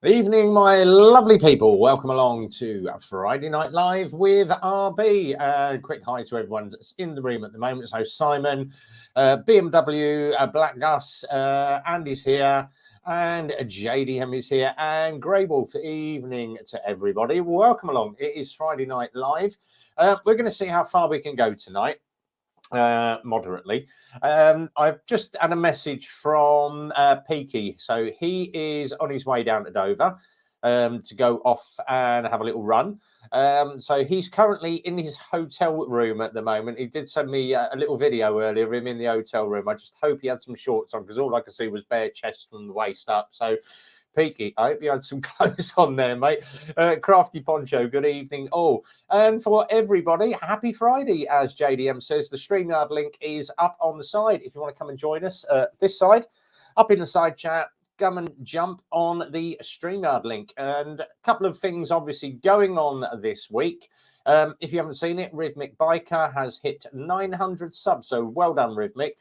Evening, my lovely people. Welcome along to Friday Night Live with RB. Quick hi to everyone that's in the room at the moment. So Simon, BMW, Black Gus, Andy's here, and JDM is here, and Grey Wolf. Evening to everybody. Welcome along. It is Friday Night Live. We're going to see how far we can go tonight. Moderately. I've just had a message from Peaky. So he is on his way down to Dover to go off and have a little run. So he's currently in his hotel room at the moment. He did send me a little video earlier of him in the hotel room. I just hope he had some shorts on because all I could see was bare chest from the waist up. So Peaky, I hope you had some clothes on there, mate. Crafty Poncho, good evening all. And for everybody, happy Friday, as JDM says. The StreamYard link is up on the side. If you want to come and join us this side, up in the side chat, come and jump on the StreamYard link. And a couple of things obviously going on this week. If you haven't seen it, Rhythmic Biker has hit 900 subs, so well done, Rhythmic.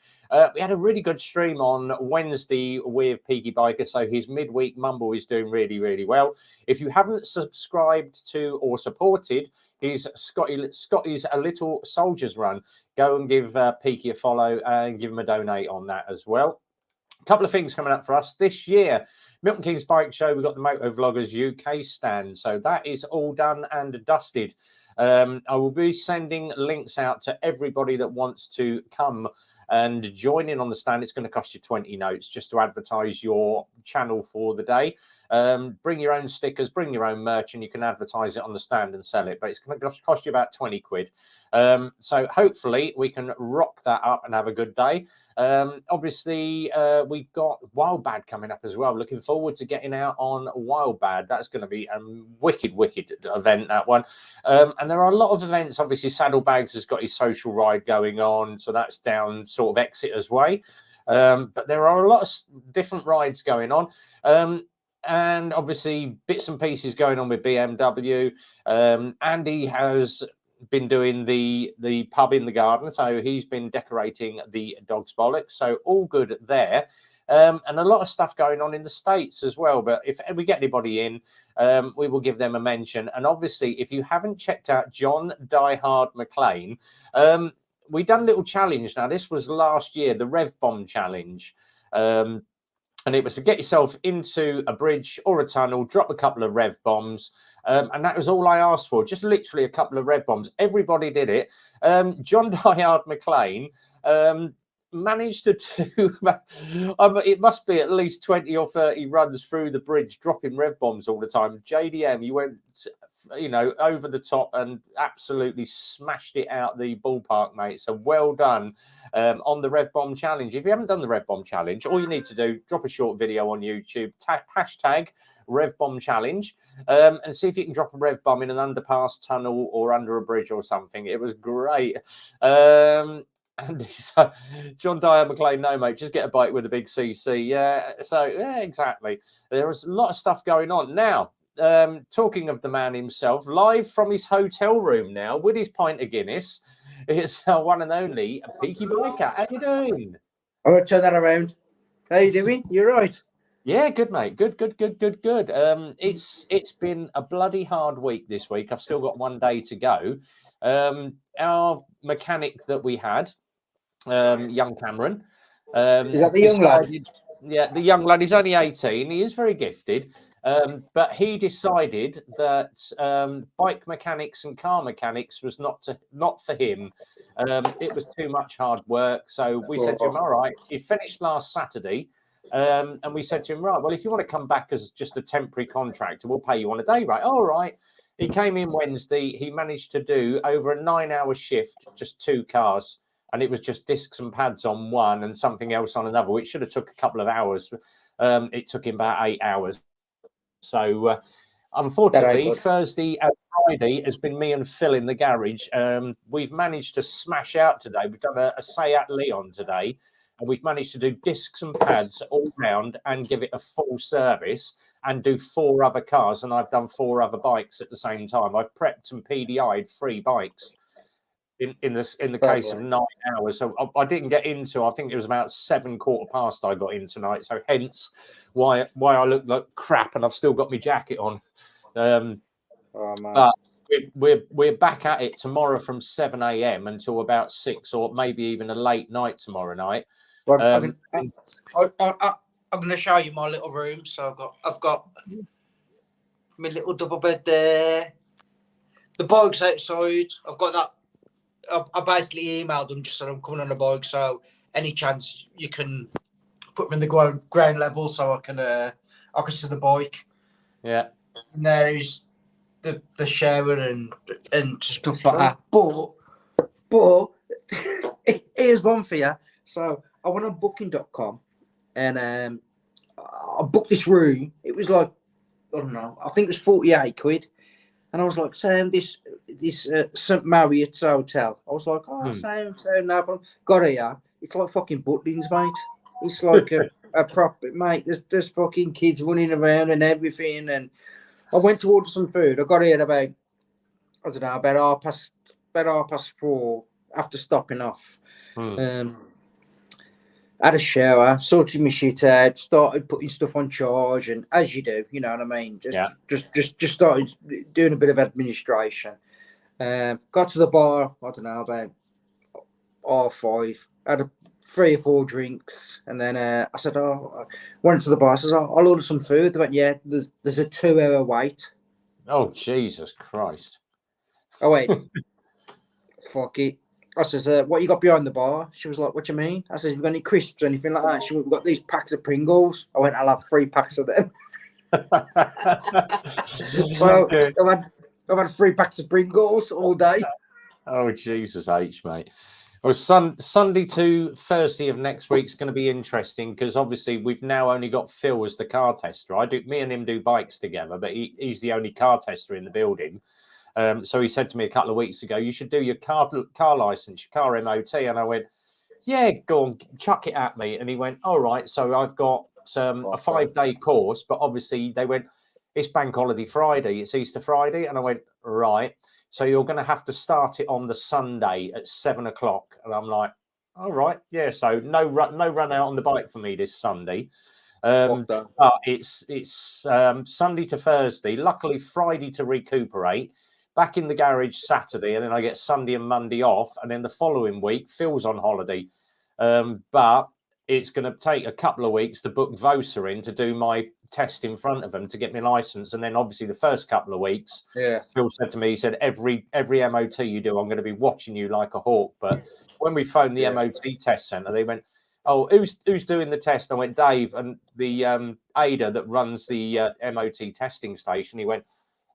We had a really good stream on Wednesday with Peaky Biker, so his midweek mumble is doing really, really well. If you haven't subscribed to or supported his Scotty's A Little Soldiers Run, go and give Peaky a follow and give him a donate on that as well. A couple of things coming up for us this year. Milton Keynes Bike Show, we've got the Moto Vloggers UK stand, so that is all done and dusted. I will be sending links out to everybody that wants to come and join in on the stand. It's going to cost you 20 notes just to advertise your channel for the day. Bring your own stickers, bring your own merch, and you can advertise it on the stand and sell it. But it's going to cost you about 20 quid. So hopefully we can rock that up and have a good day. Obviously, we've got Wild Bad coming up as well. Looking forward to getting out on Wild Bad. That's going to be a wicked event, that one. And there are a lot of events. Obviously, Saddlebags has got his social ride going on, so that's down sort of Exeter's way. But there are a lot of different rides going on. And obviously, bits and pieces going on with BMW. Andy has been doing the pub in the garden, so he's been decorating the dog's bollocks, so all good there. And a lot of stuff going on in the States as well, but if we get anybody in, we will give them a mention. And obviously, if you haven't checked out John Diehard McLean, we done a little challenge. Now, this was last year, the Rev Bomb challenge. And it was to get yourself into a bridge or a tunnel, drop a couple of rev bombs. And that was all I asked for, just literally a couple of rev bombs. Everybody did it. John Diehard McLean managed to do, it must be at least 20 or 30 runs through the bridge, dropping rev bombs all the time. JDM, you went, over the top and absolutely smashed it out the ballpark, mate. So well done on the Rev Bomb Challenge. If you haven't done the Rev Bomb Challenge, all you need to do, drop a short video on YouTube, hashtag Rev Bomb Challenge, and see if you can drop a Rev Bomb in an underpass, tunnel, or under a bridge or something. It was great. And so John Dyer McLean, no, mate, just get a bike with a big CC. Yeah, so, yeah, exactly. There was a lot of stuff going on. Now, talking of the man himself, live from his hotel room now with his pint of Guinness, it's one and only Peaky Biker. How you doing? I will turn that around. How you doing? You're right. Yeah, good, mate. Good. It's been a bloody hard week this week. I've still got one day to go. Our mechanic that we had, young Cameron, is that the young lad? Yeah, the young lad. He's only 18. He is very gifted. But he decided that bike mechanics and car mechanics was not for him. It was too much hard work. So we said to him, all right, he finished last Saturday. And we said to him, right, well, if you want to come back as just a temporary contractor, we'll pay you on a day rate. All right. He came in Wednesday. He managed to do over a 9-hour shift, just 2 cars. And it was just discs and pads on one and something else on another, which should have took a couple of hours. It took him about 8 hours. So, unfortunately, Thursday and Friday has been me and Phil in the garage. We've managed to smash out today. We've done a Seat Leon today, and we've managed to do discs and pads all round and give it a full service and do 4 other cars. And I've done 4 other bikes at the same time. I've prepped and PDI'd 3 bikes. in the Fair case of play. 9 hours. So I didn't get into. I think it was about 7 quarter past I got in tonight. So hence why I look like crap, and I've still got my jacket on. Oh man. But we're back at it tomorrow from 7 a.m. until about 6, or maybe even a late night tomorrow night. Well, Um, I'm going to show you my little room. So I've got my little double bed there. The bike's outside. I've got that. I basically emailed them just said I'm coming on the bike. So any chance you can put me in the ground level so I can see the bike. yeah. And there is the shower and stuff like that. But here's one for you. So I went on Booking.com and I booked this room. It was like, I don't know, I think it was 48 quid. And I was like, Sam, this St. Marriott's Hotel. I was like, Sam, no problem. Got here. It's like fucking Butlins, mate. It's like a proper, mate. There's fucking kids running around and everything. And I went to order some food. I got here about, I don't know, about half past 4 after stopping off. Had a shower, sorted my shit out, started putting stuff on charge, and as you do, you know what I mean. Just started doing a bit of administration. Got to the bar, I don't know, about 5:30. Had 3 or 4 drinks, and then I said, I went to the bar. I said, I'll order some food. They went, yeah, there's a 2-hour wait. Oh Jesus Christ! I went, fuck it. I says, what you got behind the bar? She was like, what do you mean? I said, you got any crisps or anything like that? She went, we've got these packs of Pringles. I went, I'll have 3 packs of them. So I've had 3 packs of Pringles all day. Oh Jesus H, mate. Well, Sunday to Thursday of next week's going to be interesting because obviously we've now only got Phil as the car tester. Me and him do bikes together, but he's the only car tester in the building. So he said to me a couple of weeks ago, you should do your car license, your car MOT. And I went, yeah, go on, chuck it at me. And he went, all right. So I've got a 5-day course, but obviously they went, it's Bank Holiday Friday, it's Easter Friday. And I went, right. So you're going to have to start it on the Sunday at 7 o'clock. And I'm like, all right. Yeah. So no run out on the bike for me this Sunday. But it's Sunday to Thursday. Luckily, Friday to recuperate. Back in the garage Saturday, and then I get Sunday and Monday off, and then the following week Phil's on holiday. But it's going to take a couple of weeks to book Vosa in to do my test in front of them to get my license, and then obviously the first couple of weeks, Phil said to me, he said every MOT you do, I'm going to be watching you like a hawk. But when we phoned the MOT test centre, they went, oh, who's doing the test? I went, Dave, and the Ada that runs the MOT testing station. He went,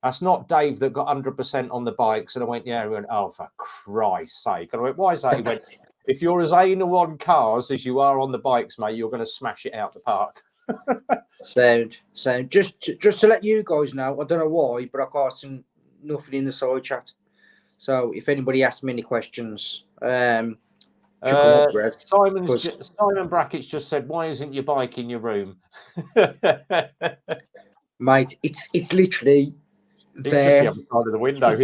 that's not Dave that got 100% on the bikes. And I went, yeah. He went, oh, for Christ's sake. And I went, why is that? He went, if you're as anal on cars as you are on the bikes, mate, you're going to smash it out the park. Sound. Just to let you guys know, I don't know why, but I got nothing in the side chat. So if anybody asks me any questions, Simon Brackets just said, why isn't your bike in your room? Mate, it's literally there. Just the other side of the window.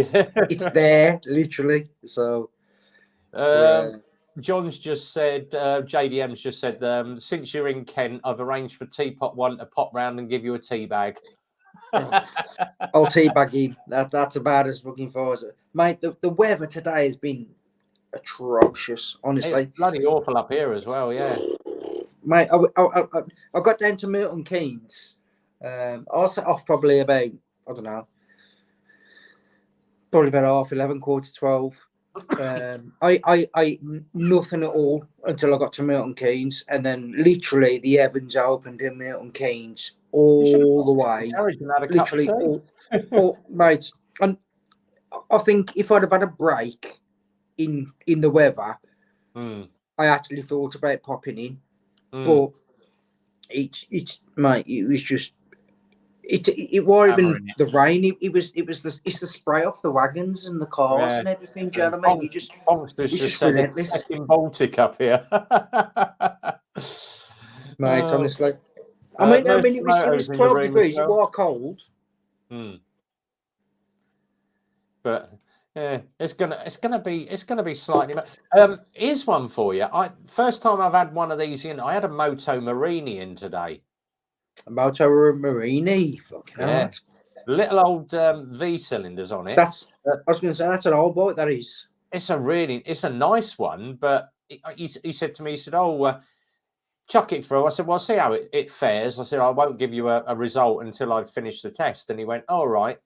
It's there, literally. So John's just said, JDM's just said, since you're in Kent, I've arranged for Teapot One to pop round and give you a tea bag. I'll teabag him. That's about as fucking far as it. Mate, the weather today has been atrocious, honestly. It's bloody awful up here as well, yeah. Mate, I got down to Milton Keynes. I set off probably about, I don't know, probably about 11:30, 12. I nothing at all until I got to Milton Keynes, and then literally the Evans opened in Milton Keynes all the way. Literally all mate. And I think if I'd have had a break in the weather, I actually thought about popping in, but it's mate, it was just. It wasn't even the rain. It's the spray off the wagons and the cars and everything. Do you know what I mean? It's just relentless. Baltic up here, mate. Honestly, I mean, it was 12 degrees. It was cold. But Yeah, it's gonna be slightly. Here's one for you. First time I've had one of these in. I had a Moto Marini in today. Moto Marini, fucking hell. Yeah, little old V cylinders on it. I was going to say that's an old boat. That is. It's a nice one, but he said to me, he said, "Oh, chuck it through." I said, "Well, see how it fares." I said, "I won't give you a result until I've finished the test." And he went, "All right."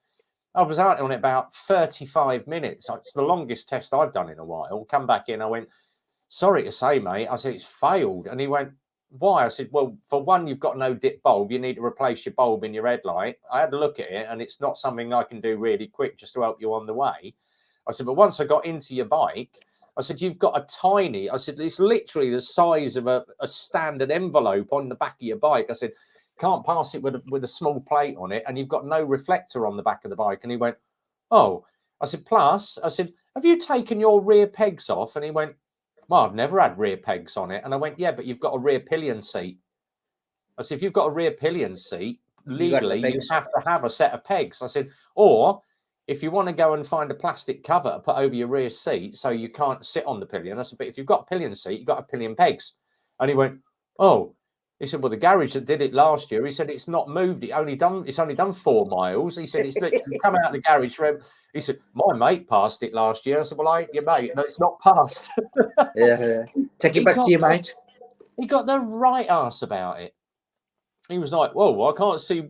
I was out on it about 35 minutes. It's the longest test I've done in a while. Come back in. I went, "Sorry to say, mate." I said, "It's failed." And he went, "Why?" I said, "Well, for one, you've got no dip bulb. You need to replace your bulb in your headlight." I had a look at it, and it's not something I can do really quick just to help you on the way. I said, "But once I got into your bike," I said, "you've got a tiny," I said, "it's literally the size of a standard envelope on the back of your bike." I said, "Can't pass it with a small plate on it, and you've got no reflector on the back of the bike." And he went, "Oh." I said, "Plus," I said, "have you taken your rear pegs off?" And he went, "Well, I've never had rear pegs on it." And I went, "Yeah, but you've got a rear pillion seat." I said, "If you've got a rear pillion seat, legally, you have to have a set of pegs." I said, "Or if you want to go and find a plastic cover to put over your rear seat so you can't sit on the pillion." I said, "But if you've got a pillion seat, you've got a pillion pegs." And he went, "Oh." He said, "Well, the garage that did it last year," he said, "it's not moved. It's only done 4 miles." He said, "It's literally come out of the garage." He said, "My mate passed it last year." I said, "Well, I ain't your mate. No, it's not passed." Yeah. Take it back to your mate. He got the right arse about it. He was like, "Well, I can't see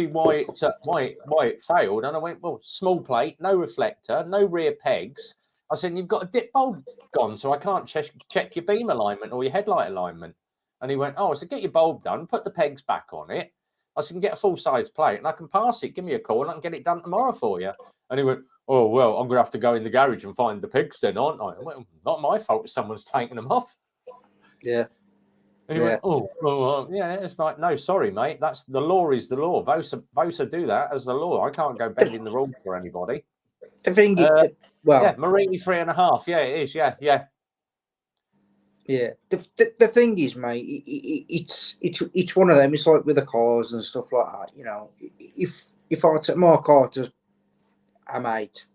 why it failed." And I went, "Well, small plate, no reflector, no rear pegs." I said, "You've got a dip bulb gone, so I can't check your beam alignment or your headlight alignment." And he went, "Oh," I said, "Get your bulb done, put the pegs back on it." I said, "Get a full size plate and I can pass it. Give me a call and I can get it done tomorrow for you." And he went, "Oh, well, I'm gonna have to go in the garage and find the pegs then, aren't I?" I went, "Not my fault if someone's taken them off." Yeah. And he went, "Oh, well, yeah." It's like, "No, sorry, mate. That's the law. Is the law. Vosa do that as the law. I can't go bending the rules for anybody." The thing is, Yeah, Marini 3.5. Yeah, it is. Yeah. Yeah. The thing is, mate, it's one of them. It's like with the cars and stuff like that. You know, if I take my car to a mate,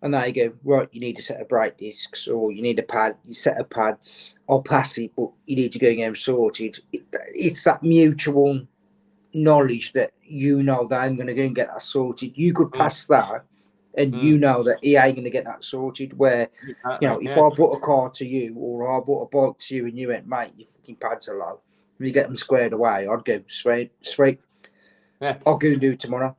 and they go, "Right, you need a set of brake discs, or you need a set of pads." I'll pass it, but you need to go and get them sorted. It's that mutual knowledge that you know that I'm going to go and get that sorted. You could pass that, and you know that he ain't going to get that sorted. Where, you know, if I bought a car to you or I bought a bike to you and you went, "Mate, your fucking pads are low," and you get them squared away, I'd go, "Sweet. Yeah. I'll go and do it tomorrow."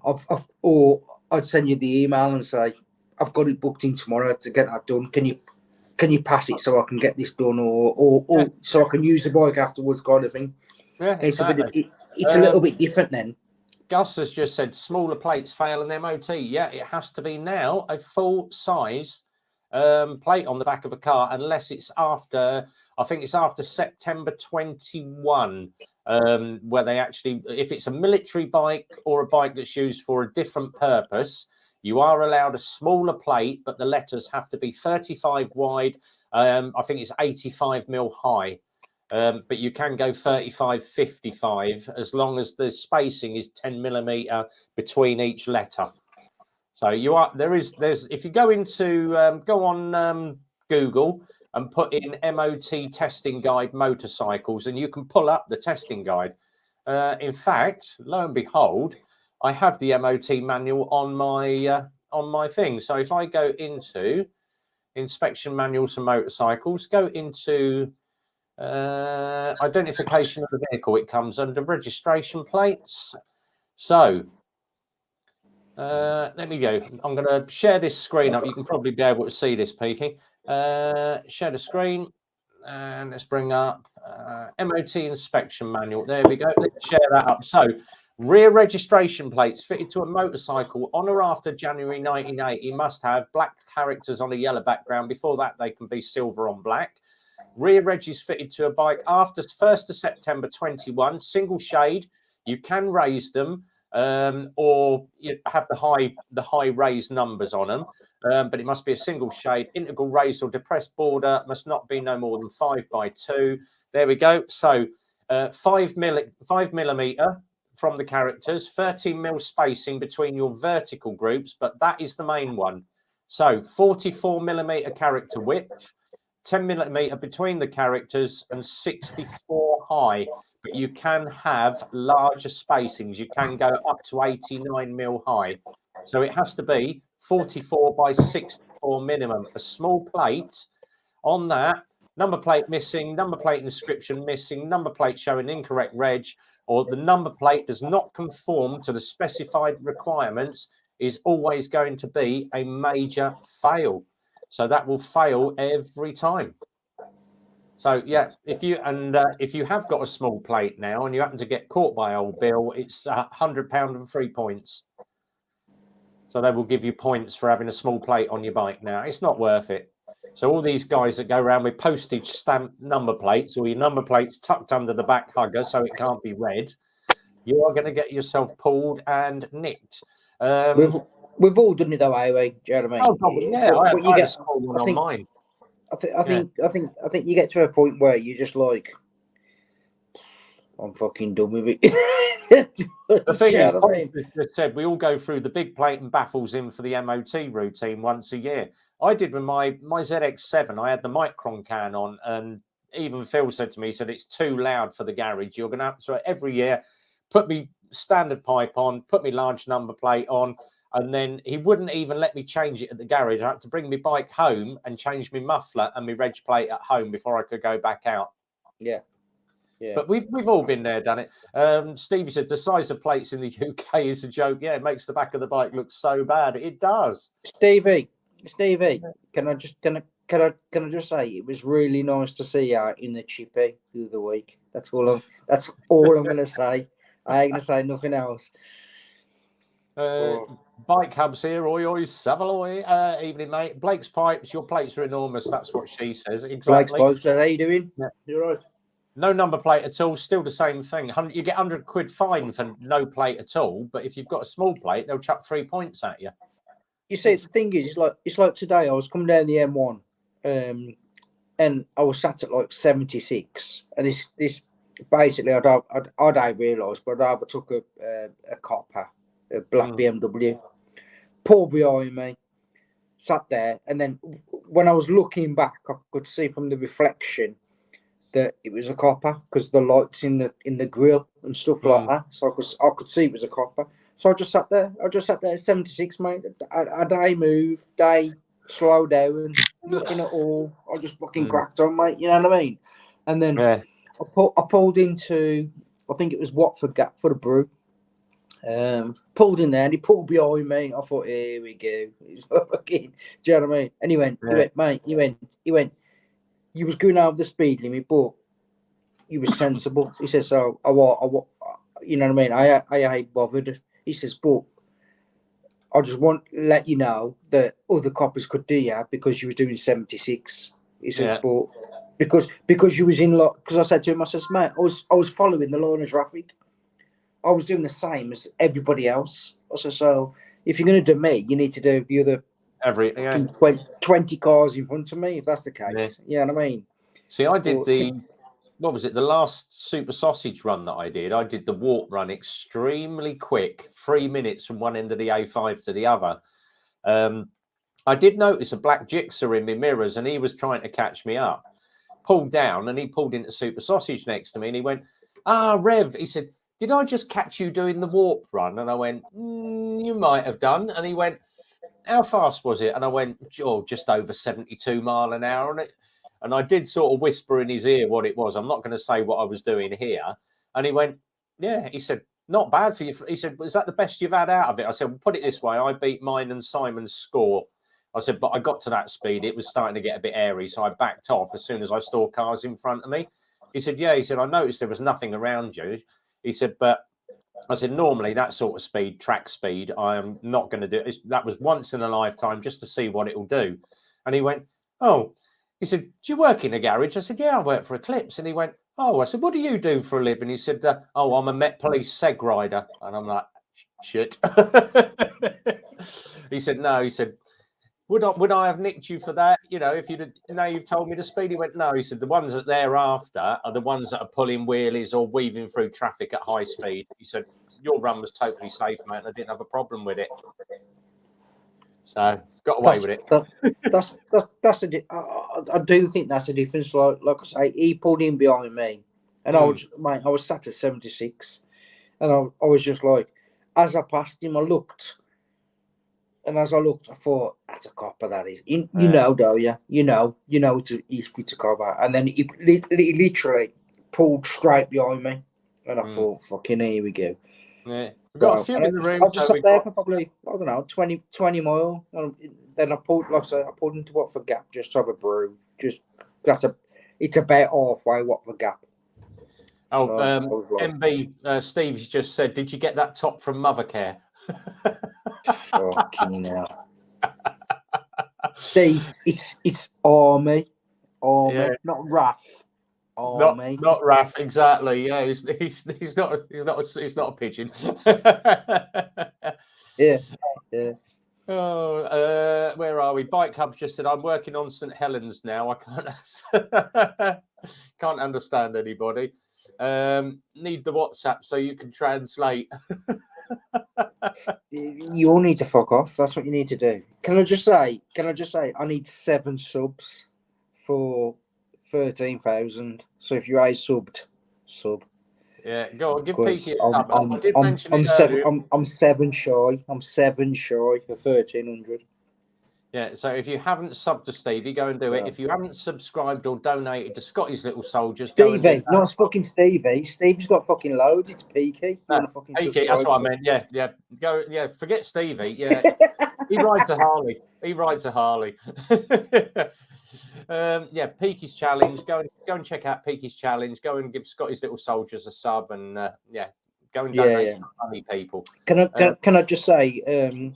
Or I'd send you the email and say, "I've got it booked in tomorrow to get that done. Can you pass it so I can get this done, or so I can use the bike afterwards," kind of thing. Yeah, exactly. It's a little bit different then. Gus has just said smaller plates fail in the MOT. Yeah, it has to be now a full size plate on the back of a car, unless it's after, I think it's after September 21, where they actually, if it's a military bike or a bike that's used for a different purpose, you are allowed a smaller plate, but the letters have to be 35 wide. I think it's 85 mil high. But you can go 35, 55 as long as the spacing is 10 millimeter between each letter. So there's if you go into go on Google and put in MOT testing guide motorcycles, and you can pull up the testing guide. In fact, lo and behold, I have the MOT manual on my thing. So if I go into inspection manuals for motorcycles, go into identification of the vehicle, it comes under registration plates. So let me go. I'm going to share this screen up. You can probably be able to see this, Peaky. Share the screen, and let's bring up MOT inspection manual. There we go. Let's share that up. So rear registration plates fitted to a motorcycle on or after January 1980 must have black characters on a yellow background. Before that, they can be silver on black. Rear regis fitted to a bike after 1st of September 21, single shade. You can raise them, or you have the high raised numbers on them, but it must be a single shade. Integral raised or depressed border must not be no more than 5x2. There we go. So 5 millimeter from the characters, 13 mil spacing between your vertical groups, but that is the main one. So 44mm character width, 10mm between the characters, and 64 high. But you can have larger spacings. You can go up to 89mm high. So it has to be 44 by 64 minimum. A small plate on that, number plate missing, number plate inscription missing, number plate showing incorrect reg, or the number plate does not conform to the specified requirements, is always going to be a major fail. So that will fail every time. So yeah, if you have got a small plate now and you happen to get caught by old Bill, it's £100 and 3 points. So they will give you points for having a small plate on your bike now. It's not worth it. So all these guys that go around with postage stamp number plates, or your number plates tucked under the back hugger so it can't be read, you are going to get yourself pulled and nicked. We've all done it that way, do you know what I mean? Oh God, yeah, I had a small one on mine. I think you get to a point where you're just like, I'm fucking done with it. The thing is, I just said we all go through the big plate and baffles in for the MOT routine once a year. I did with my ZX7. I had the Micron can on, and even Phil said to me, he said it's too loud for the garage. You're gonna have to every year put me standard pipe on, put me large number plate on, and then he wouldn't even let me change it at the garage. I had to bring my bike home and change my muffler and my reg plate at home before I could go back out. Yeah. Yeah. But we've all been there, done it. Stevie said the size of plates in the UK is a joke. Yeah, it makes the back of the bike look so bad. It does. Stevie, can I just say it was really nice to see you in the chippy the other week. That's all I'm gonna say. I ain't gonna say nothing else. Bike Hubs here, oi Savaloy. Evening, mate. Blake's pipes, your plates are enormous. That's what she says. Exactly. Blake's pipes, how you doing? Yeah. You're right. No number plate at all, still the same thing. You get £100 fine for no plate at all, but if you've got a small plate, they'll chuck 3 points at you. You see, the thing is, it's like today. I was coming down the M1, and I was sat at like 76, and this basically I realised, but I took a copper, a black BMW, pulled behind me, sat there, and then when I was looking back, I could see from the reflection that it was a copper because the lights in the grill and stuff like that. So I could see it was a copper. So I just sat there. At 76, mate. I day move, day slow down, nothing at all. I just fucking cracked on, mate. You know what I mean? And then I pulled into, I think it was Watford Gap for the brew. Pulled in there and he pulled behind me. I thought, here we go. He's fucking, do you know what I mean? And he went, mate. He went. You was going over the speed limit, but you was sensible. He says, so I you know what I mean? I ain't bothered. He says, but I just want to let you know that other coppers could do you because you was doing 76. He says, but because you was in because I said to him, I says, mate, I was following the line of traffic. I was doing the same as everybody else. I said, so if you're going to do me, you need to do the other 20 cars in front of me, if that's the case. Yeah. You know what I mean? See, I did the last Super Sausage run that I did the walk run extremely quick, 3 minutes from one end of the A5 to the other. I did notice a black Gixxer in my mirrors and he was trying to catch me up. Pulled down and he pulled into Super Sausage next to me and he went, Rev, he said, did I just catch you doing the warp run? And I went, you might have done. And he went, how fast was it? And I went, just over 72 mile an hour. And I did sort of whisper in his ear what it was. I'm not going to say what I was doing here. And he went, yeah. He said, not bad for you. He said, was that the best you've had out of it? I said, well, put it this way. I beat mine and Simon's score. I said, but I got to that speed. It was starting to get a bit airy. So I backed off as soon as I saw cars in front of me. He said, yeah. He said, I noticed there was nothing around you. He said, but I said, normally that sort of speed, track speed, I am not going to do it. That was once in a lifetime just to see what it will do. And he went, oh, he said, do you work in a garage? I said, yeah, I work for Eclipse. And he went, oh, I said, what do you do for a living? He said, I'm a Met Police seg rider. And I'm like, shit. He said, no, he said, would I have nicked you for that? You know, if you've told me the speed. He went, no. He said, the ones that they're after are the ones that are pulling wheelies or weaving through traffic at high speed. He said, your run was totally safe, mate. And I didn't have a problem with it. So got away with it. I do think that's the difference. Like I say, he pulled in behind me, and I was sat at 76, and I was just like, as I passed him, I looked, and as I looked, I thought, that's a copper. That is, you know, though, yeah, you know, it's a copper, and then he literally pulled straight behind me, and I thought, fucking, here we go. Yeah. We've got a few in the room. I just sat there for probably, I don't know, 20 mile. And then I pulled, like I say, I pulled into Watford Gap just to have a brew. It's about halfway Watford Gap. Oh, MB, Steve's just said, did you get that top from Mothercare? Fucking hell. Steve, it's Army, yeah. Not RAF. Army. Not RAF, exactly. Yeah, he's not a pigeon. Yeah. Oh, where are we? Bike Hub just said, I'm working on St Helens now. I can't understand anybody. Need the WhatsApp so you can translate. You all need to fuck off. That's what you need to do. Can I just say? I need 7 subs for 13,000. So if you sub. Yeah, go on, give Peaky a sub. I did mention I'm 7 shy. I'm 7 shy for 1,300. Yeah, so if you haven't subbed to Stevie, go and do it. If you haven't subscribed or donated to Scotty's Little Soldiers, Stevie, not fucking Stevie. Stevie's got fucking loads. It's Peaky. Peaky, that's what I meant. Yeah. Go. Yeah, forget Stevie. Yeah, he rides a Harley. Yeah, Peaky's challenge. Go and check out Peaky's challenge. Go and give Scotty's Little Soldiers a sub, and go and donate to funny people. Can I just say,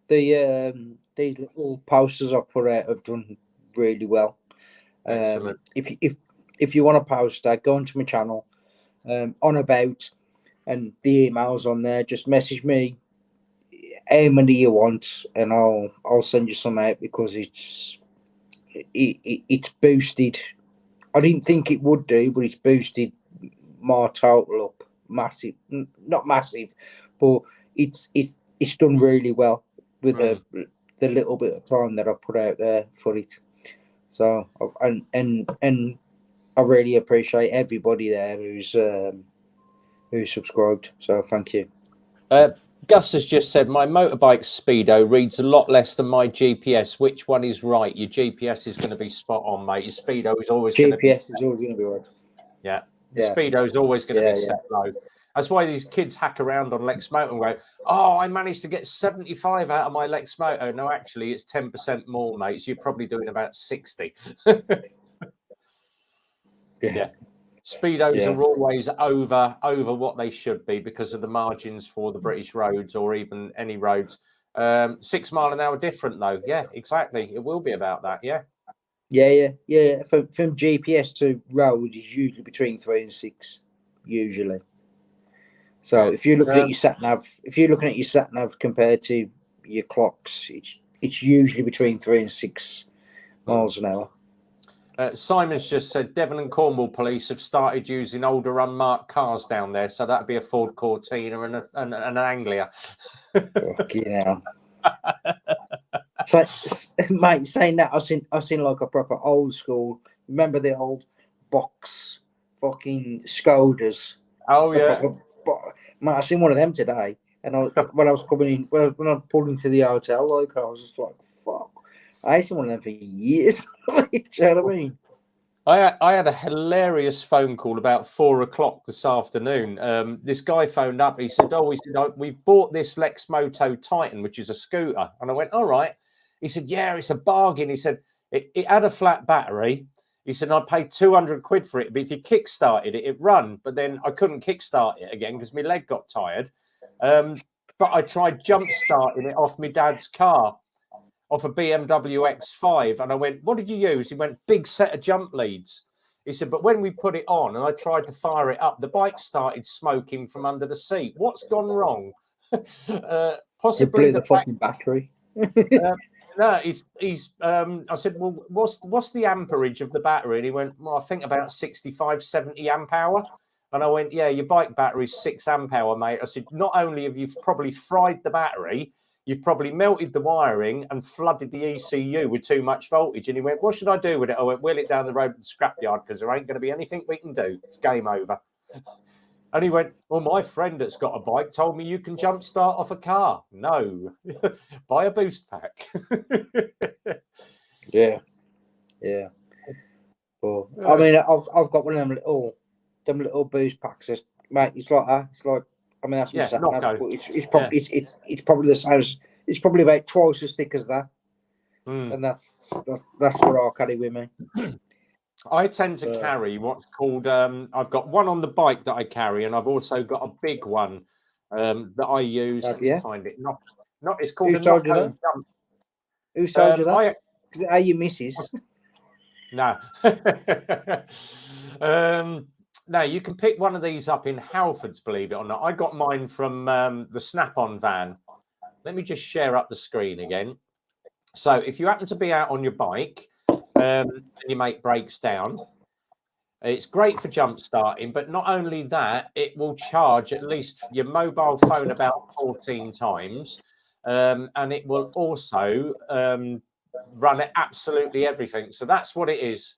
these little posters I put out have done really well. Excellent. If you want a poster, go onto my channel, on about, and the email's on there. Just message me how many you want, and I'll send you some out because it's boosted. I didn't think it would do, but it's boosted my total up massive. Not massive, but it's done really well with the little bit of time that I've put out there for it. So and I really appreciate everybody there who's subscribed. So thank you. Gus has just said my motorbike Speedo reads a lot less than my GPS. Which one is right? Your GPS is going to be spot on, mate. Your Speedo is always is always going to be right. Yeah. Your Speedo is always going to be set low. That's why these kids hack around on Lex Moto and go, oh, I managed to get 75 out of my Lex Moto. No, actually, it's 10% more, mate. So you're probably doing about 60. Yeah. Speedos are always over what they should be because of the margins for the British roads or even any roads. 6 mile an hour different, though. Yeah, exactly. It will be about that. Yeah. Yeah. From GPS to road is usually between 3 and 6, usually. So if you're looking at your sat nav, compared to your clocks, it's usually between 3 and 6 miles an hour. Simon's just said Devon and Cornwall police have started using older unmarked cars down there, so that'd be a Ford Cortina and an Anglia. Fucking hell. So, mate, saying that, I've seen like a proper old school. Remember the old box fucking Skodas? Oh yeah. Mate, I seen one of them today, and when I was coming in, when I pulled into the hotel, like I was just like, "Fuck!" I ain't seen one of them for years. Do you know what I mean? I had a hilarious phone call about 4 o'clock this afternoon. This guy phoned up. He said, we've bought this Lex Moto Titan, which is a scooter. And I went, all right. He said, yeah, it's a bargain. He said, it had a flat battery. He said, I paid 200 quid for it, but if you kickstarted it, it run. But then I couldn't kickstart it again because my leg got tired. But I tried jump starting it off my dad's car, off a BMW X5. And I went, what did you use? He went, big set of jump leads. He said, but when we put it on and I tried to fire it up, the bike started smoking from under the seat. What's gone wrong? Possibly the fucking battery. No, he's. I said, well, what's the amperage of the battery? And he went, well, I think about 65, 70 amp hour. And I went, yeah, your bike battery's 6 amp hour, mate. I said, not only have you probably fried the battery, you've probably melted the wiring and flooded the ECU with too much voltage. And he went, what should I do with it? I went, wheel it down the road to the scrapyard because there ain't going to be anything we can do. It's game over. And he went, well, my friend that's got a bike told me you can jump start off a car. No, buy a boost pack. Yeah. But, I mean, I've got one of them little boost packs. Mate, it's like that. It's like, I mean, that's my second. But it's probably the same as, it's probably about twice as thick as that. And that's what I carry with me. I tend to carry what's called, I've got one on the bike that I carry, and I've also got a big one that I use. Let me find it. Not it's called a Nocco jump. Who told you that? Is it your missus? No. No, you can pick one of these up in Halfords, believe it or not. I got mine from the Snap-on van. Let me just share up the screen again. So if you happen to be out on your bike and your mate breaks down, it's great for jump starting, but not only that, it will charge at least your mobile phone about 14 times, and it will also run absolutely everything. So that's what it is.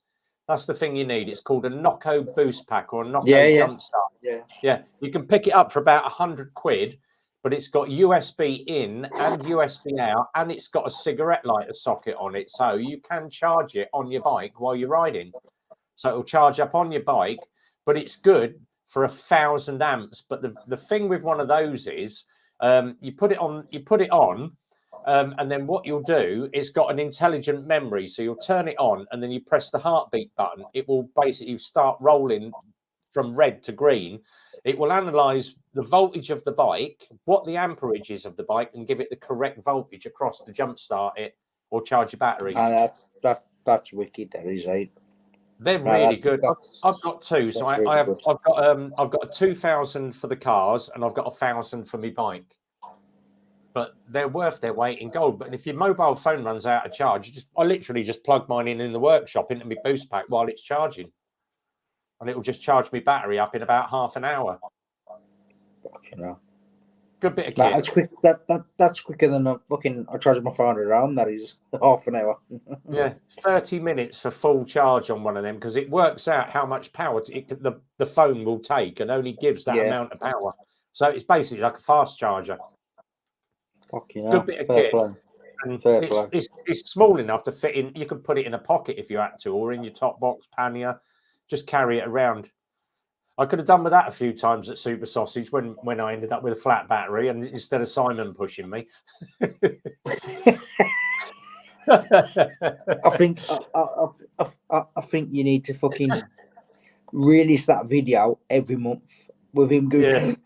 That's the thing you need. It's called a Nocco boost pack or a Nocco jump start. Yeah. You can pick it up for about £100, but it's got USB in and USB out, and it's got a cigarette lighter socket on it. So you can charge it on your bike while you're riding. So it'll charge up on your bike, but it's good for 1,000 amps. But the thing with one of those is you put it on, and then what you'll do is got an intelligent memory. So you'll turn it on and then you press the heartbeat button. It will basically start rolling from red to green. It will analyze the voltage of the bike, what the amperage is of the bike, and give it the correct voltage across to jump start it or charge your battery. And that's wicked. That is right. They're really good. I've got two. So I've got a 2,000 for the cars and I've got 1,000 for my bike. But they're worth their weight in gold. But if your mobile phone runs out of charge, I literally just plug mine in the workshop into my boost pack while it's charging, and it will just charge my battery up in about half an hour. Good bit of kit. That's quick. That's quicker than I charge my phone around. That is half an hour. Yeah, 30 minutes for full charge on one of them, because it works out how much power the phone will take and only gives that amount of power. So it's basically like a fast charger. Good bit of kit. And it's small enough to fit in. You could put it in a pocket if you had to, or in your top box pannier. Just carry it around. I could have done with that a few times at Super Sausage when I ended up with a flat battery, and instead of Simon pushing me. I think you need to fucking release that video every month with him going.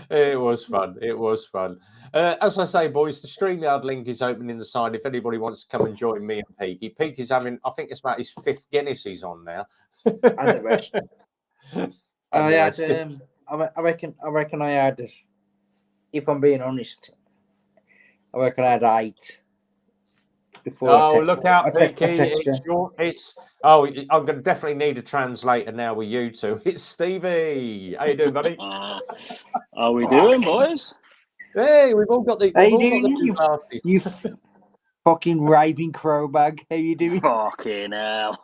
It was fun. As I say, boys, the StreamYard link is open in the side if anybody wants to come and join me and Peaky. Peaky's having, I think it's about his 5th Guinness he's on now. And the rest. I reckon I had, if I'm being honest, I reckon I had 8. Look out, Peaky. I'm going to definitely need a translator now with you two. It's Stevie. How you doing, buddy? How we doing, boys? Hey, we've all got the. How you doing, you fucking raving crowbag? How you doing? Fucking hell.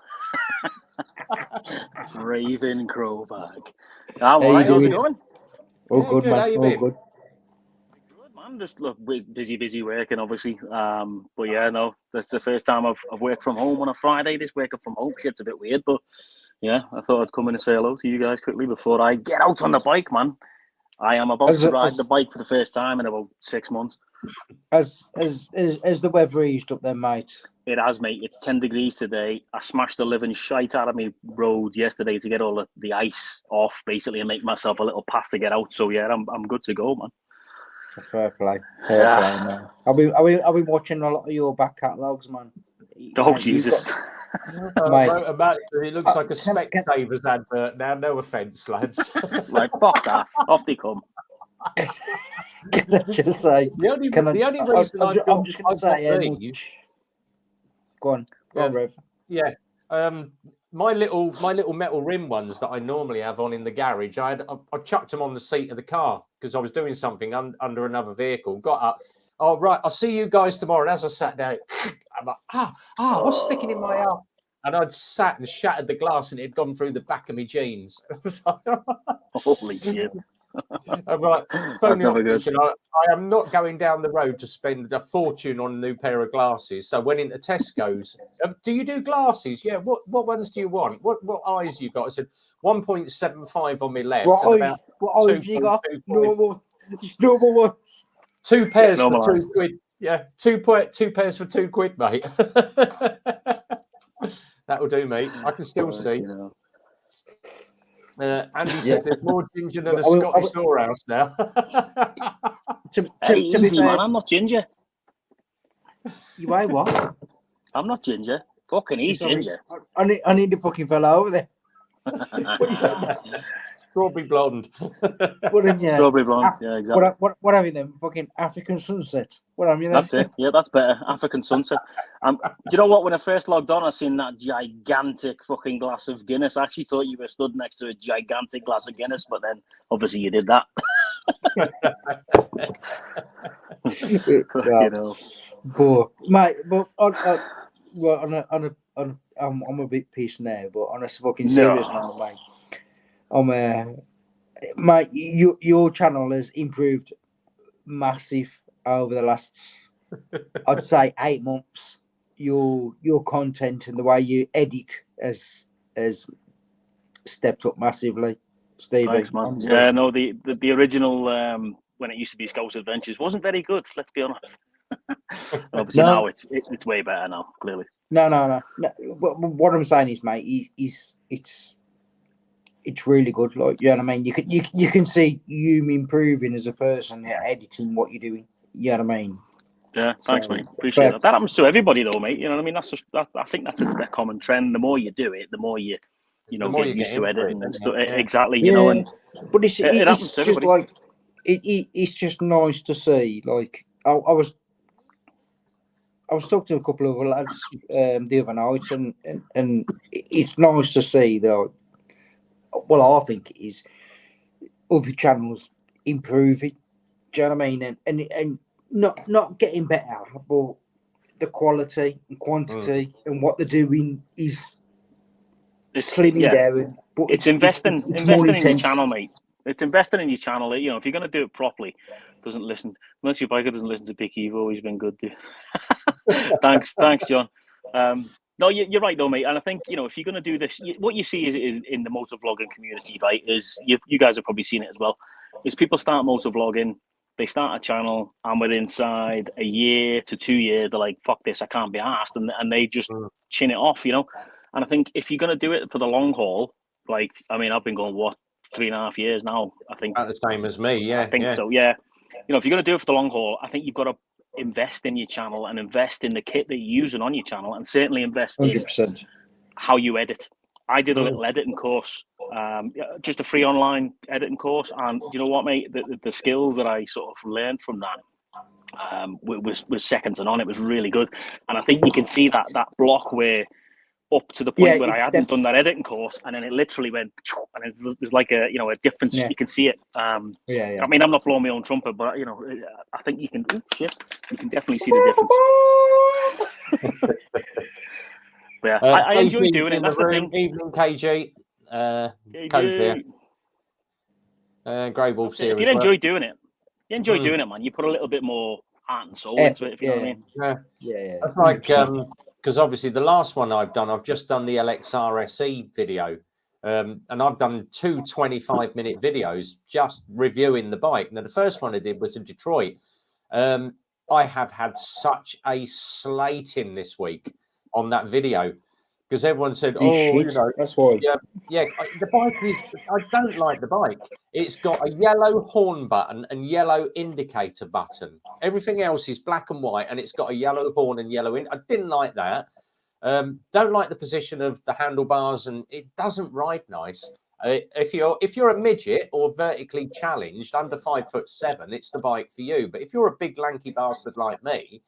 Raving crowbag. How's it going? All good, man. All good. I'm just busy working, obviously. But yeah, no, that's the first time I've worked from home on a Friday. This working from home shit's a bit weird, but yeah, I thought I'd come in and say hello to you guys quickly before I get out on the bike, man. I am about to ride the bike for the first time in about 6 months. As the weather eased up then, mate? It has, mate. It's 10 degrees today. I smashed the living shite out of me road yesterday to get all the ice off, basically, and make myself a little path to get out. So yeah, I'm good to go, man. Fair play, man. I've been watching a lot of your back catalogues, man. Oh, Jesus. It looks like a Specsavers advert now. No offence, lads. Like, fuck that. Off they come. Can I just say? The only reason I'm just going to say, go on, Rev. Yeah. my little metal rim ones that I normally have on in the garage, I chucked them on the seat of the car because I was doing something under another vehicle. Got up. Oh, right, I'll see you guys tomorrow. And as I sat down, I'm like, what's sticking in my eye? And I'd sat and shattered the glass and it had gone through the back of my jeans. Holy shit. I'm like, That's never good. I am not going down the road to spend a fortune on a new pair of glasses. So I went into Tesco's. Do you do glasses? Yeah. What ones do you want? What eyes you got? I said 1.75 on my left. What and eyes? about What eyes you got? 2.25. Normal ones. 2 pairs for normal £2. Yeah, two pairs for £2, mate. That'll do, mate. I can still see. Andy said there's more ginger than a Scottish storehouse now. Easy, man. I'm not ginger. You ain't what? I'm not ginger. Fucking he's ginger. I need the fucking fella over there. What you said that? Strawberry blonde. Strawberry blonde. Yeah, exactly. What have you then? Fucking African sunset. What have you then? That's it. Yeah, that's better. African sunset. Do you know what? When I first logged on, I seen that gigantic fucking glass of Guinness. I actually thought you were stood next to a gigantic glass of Guinness, but then obviously you did that. You know. But mate, I'm a bit pissed now. But on a fucking serious note, mate. Mate, your channel has improved massive over the last, I'd say, 8 months. Your content and the way you edit has stepped up massively, Stevie. Thanks, man. Yeah, no, the original when it used to be Scouts Adventures wasn't very good. Let's be honest. Obviously now it's way better now. Clearly. No. But what I'm saying is, mate, it's really good. Like, you know what I mean? You can see you improving as a person, editing what you're doing. You know what I mean? Yeah, thanks, mate. Appreciate that. That happens to everybody, though, mate. You know what I mean? I think that's a common trend. The more you do it, the more you get used to editing and stuff. Yeah. Exactly. You know, and but it happens to just like it's just nice to see. Like I was talking to a couple of lads the other night, and it's nice to see that. Well, I think it is other channels improving. Do you know what I mean? And not getting better, but the quality and quantity and what they're doing is slimming down. But it's investing in your channel, mate. It's investing in your channel. You know, if you're going to do it properly, unless your biker doesn't listen to Big Evo, he's been good. Thanks, John. No, you're right though, mate. And I think, you know, if you're going to do this, what you see is in the motovlogging community, right, is you guys have probably seen it as well, is people start motovlogging, they start a channel, and within inside a year to 2 years, they're like, fuck this, I can't be arsed, and they just chin it off, you know. And I think if you're going to do it for the long haul, like, I mean, I've been going, 3.5 years now, I think. About the same as me, yeah. I think so, yeah. You know, if you're going to do it for the long haul, I think you've got to invest in your channel and invest in the kit that you're using on your channel, and certainly invest 100%. in how you edit. I did a little editing course, just a free online editing course, and you know what, mate, the skills that I sort of learned from that was second to none. It was really good, and I think you can see that block where up to the point where I hadn't done that editing course, and then it literally went, and there's like a difference. You can see it. I mean, I'm not blowing my own trumpet, but you know, I think you can. You can definitely see the difference. Yeah, I enjoy doing it. That's the thing. Evening, KG. Code here. Grey Wolf series. If you enjoy doing it, doing it, man. You put a little bit more heart and soul into it. If you know what I mean. Yeah. That's like because obviously the last one I've just done the LXR SE video, and I've done 2 25-minute videos just reviewing the bike. Now the first one I did was in Detroit. I have had such a slating this week on that video because everyone said, you know, that's why. Yeah. The bike is. I don't like the bike. It's got a yellow horn button and yellow indicator button. Everything else is black and white, and it's got a yellow horn and yellow I didn't like that. Don't like the position of the handlebars, and it doesn't ride nice. If you're a midget or vertically challenged under 5'7", it's the bike for you. But if you're a big lanky bastard like me,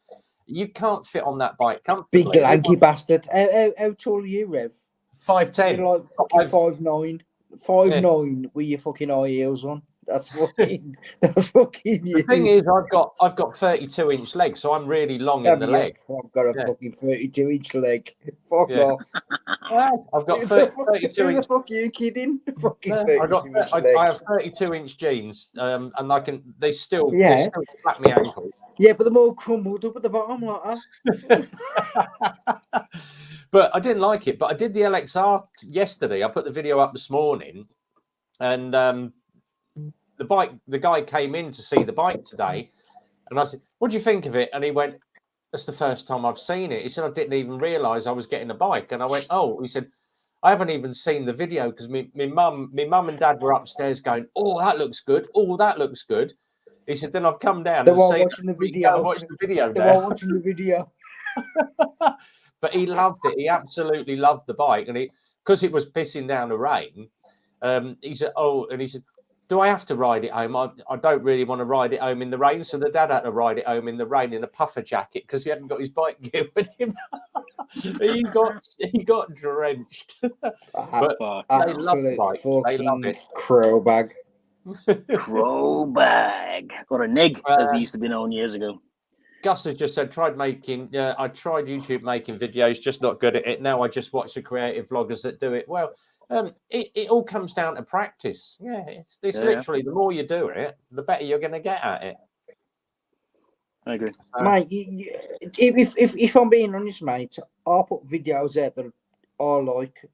you can't fit on that bike comfortably. Big lanky bastard. How tall are you, Rev? 5'10". You're like fucking Five- 5'9", 5'9" with your fucking high heels on. That's fucking you. The thing is, I've got 32-inch legs, so I'm really long in the leg. I've got a Yeah. fucking 32-inch leg. Fuck Yeah. off. I've got Who the 32 Who the inch. fuck are you kidding? Fucking No, 32-inch leg. I have 32-inch jeans, and they still Yeah. flap me ankle. Yeah, but they're all crumbled up at the bottom like that. But I didn't like it. But I did the LXR yesterday. I put the video up this morning, and the guy came in to see the bike today, and I said, "What do you think of it?" And he went, "That's the first time I've seen it." He said, "I didn't even realise I was getting a bike." And I went, "Oh," he said, "I haven't even seen the video because my mum and dad were upstairs going, 'Oh, that looks good. Oh, that looks good.'" He said, "Then I've come down They and were seen watching the go video. and watch the video They now." were watching the video. But he loved it. He absolutely loved the bike, and because it was pissing down the rain. He said, "Oh," and he said, "Do I have to ride it home? I don't really want to ride it home in the rain." So the dad had to ride it home in the rain in a puffer jacket because he hadn't got his bike gear with him. he got drenched. But they love the bike. They love it. Crow bag. Crow bag. Or a nig, as they used to be known years ago. Gus has just said, I tried YouTube making videos, just not good at it. Now I just watch the creative vloggers that do it well. It all comes down to practice. Yeah, it's literally the more you do it, the better you're going to get at it. I agree. Mate, if I'm being honest, mate, I'll put videos out that I like,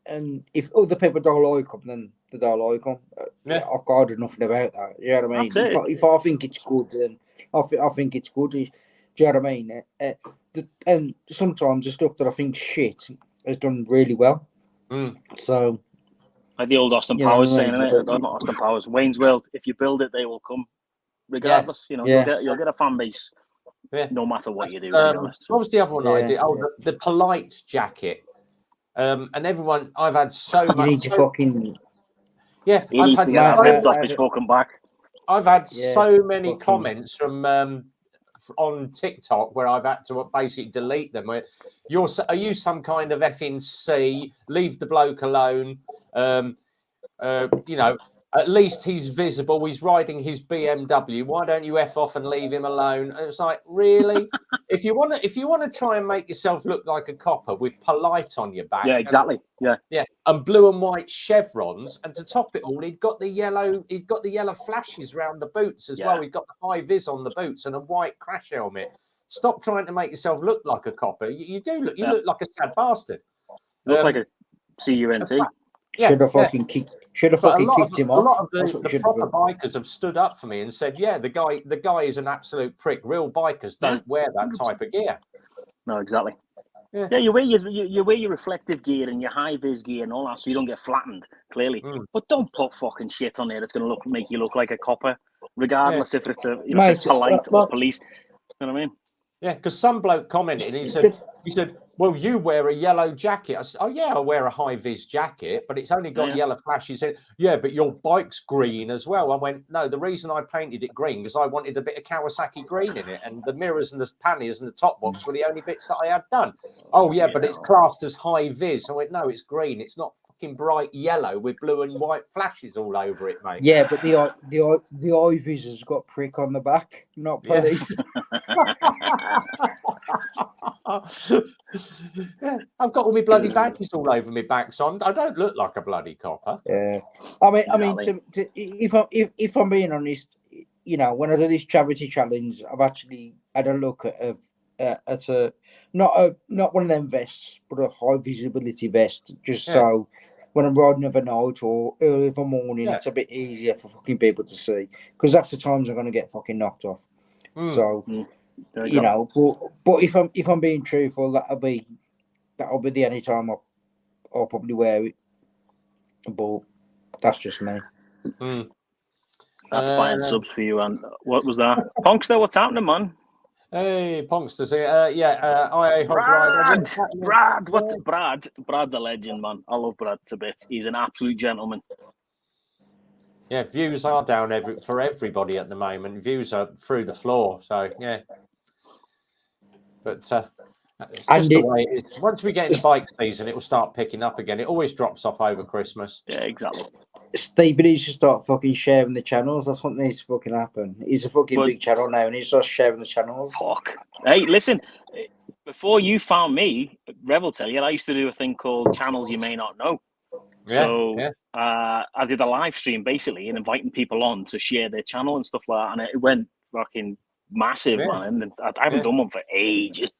and if other people don't like them, then they don't like them. I've got nothing about that. You know what I mean? If I think it's good, then I think it's good. Do you know what I mean? And sometimes the stuff that I think shit has done really well. So, like the old Austin Powers saying, innit? Not Austin Powers, Wayne's World. If you build it, they will come. Regardless, you'll get a fan base. Yeah. No matter what you do. To be honest. What was the other one I did? Oh, the polite jacket. And everyone, I've had so much. You need to fucking. Yeah, he needs to get ripped off his fucking back. I've had so many comments from on TikTok where I've had to basically delete them. Where are you some kind of effing C? Leave the bloke alone. At least he's visible. He's riding his BMW. Why don't you F off and leave him alone? And it's like, really? if you want to try and make yourself look like a copper with polite on your back. Yeah, exactly. And blue and white chevrons, and to top it all, he'd got the yellow flashes around the boots as well. He'd got the high vis on the boots and a white crash helmet. Stop trying to make yourself look like a copper. You look like a sad bastard. You look like a CUNT. Should have fucking kicked him off. A lot of the proper bikers have stood up for me and said, "Yeah, the guy is an absolute prick. Real bikers don't wear that type of gear." No, exactly. Yeah, you wear your reflective gear and your high vis gear and all that, so you don't get flattened. Clearly, but don't put fucking shit on there that's going to make you look like a copper, regardless if it's if it's polite or police. You know what I mean? Yeah, because some bloke commented, he said, "Well, you wear a yellow jacket." I said, "Oh yeah, I wear a high vis jacket, but it's only got yellow flashes." He said, "Yeah, but your bike's green as well." I went, "No, the reason I painted it green because I wanted a bit of Kawasaki green in it, and the mirrors and the panniers and the top box were the only bits that I had done." "Oh yeah, but it's classed as high vis." I went, "No, it's green. It's not fucking bright yellow with blue and white flashes all over it, mate." Yeah, but the eye vis has got prick on the back, not police. I've got all my bloody badges all over my back, so I don't look like a bloody copper. Yeah, I mean, if I'm being honest, when I do this charity challenge, I've actually had a look at a not one of them vests, but a high visibility vest, just so when I'm riding overnight or early in the morning, it's a bit easier for fucking people to see, because that's the times I'm going to get fucking knocked off. So. But if I'm being truthful, that'll be the only time I'll probably wear it. But that's just me. That's buying subs for you. And what was that? Punkster, what's happening, man? Hey, Punkster. IA Brad. Brad's a legend, man. I love Brad to bits. He's an absolute gentleman. Yeah, views are down for everybody at the moment. Views are through the floor. So yeah. But It's And just the it- way it is. Once we get into bike season, it will start picking up again. It always drops off over Christmas. Yeah, exactly. Steve needs to start fucking sharing the channels. That's what needs to fucking happen. He's a fucking But- big channel now, and he's just sharing the channels. Fuck. Hey, listen. Before you found me, Rev will tell you, I used to do a thing called Channels You May Not Know. Yeah, So yeah. I did a live stream basically and inviting people on to share their channel and stuff like that, and it went fucking massive, Yeah. man. And I haven't Yeah. done one for ages.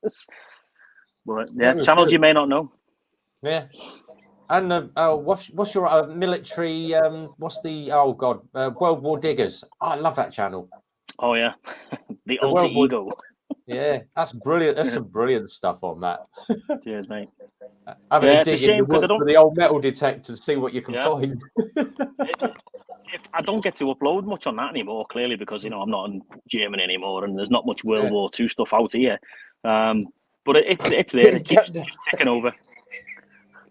But Yeah, yeah, it was channels good. you may not know. Yeah. And what's your military? What's the World War Diggers? Oh, I love that channel. Oh yeah, the The alter World War- ego. Yeah, that's brilliant. There's some brilliant stuff on that. Cheers, mate. Having Yeah, to it's a dig in shame the 'cause I woods don't- for the old metal detector to see what you can Yeah. find. If I don't get to upload much on that anymore, clearly because I'm not in Germany anymore, and there's not much World Yeah. War II stuff out here. But it's there. It keeps ticking over.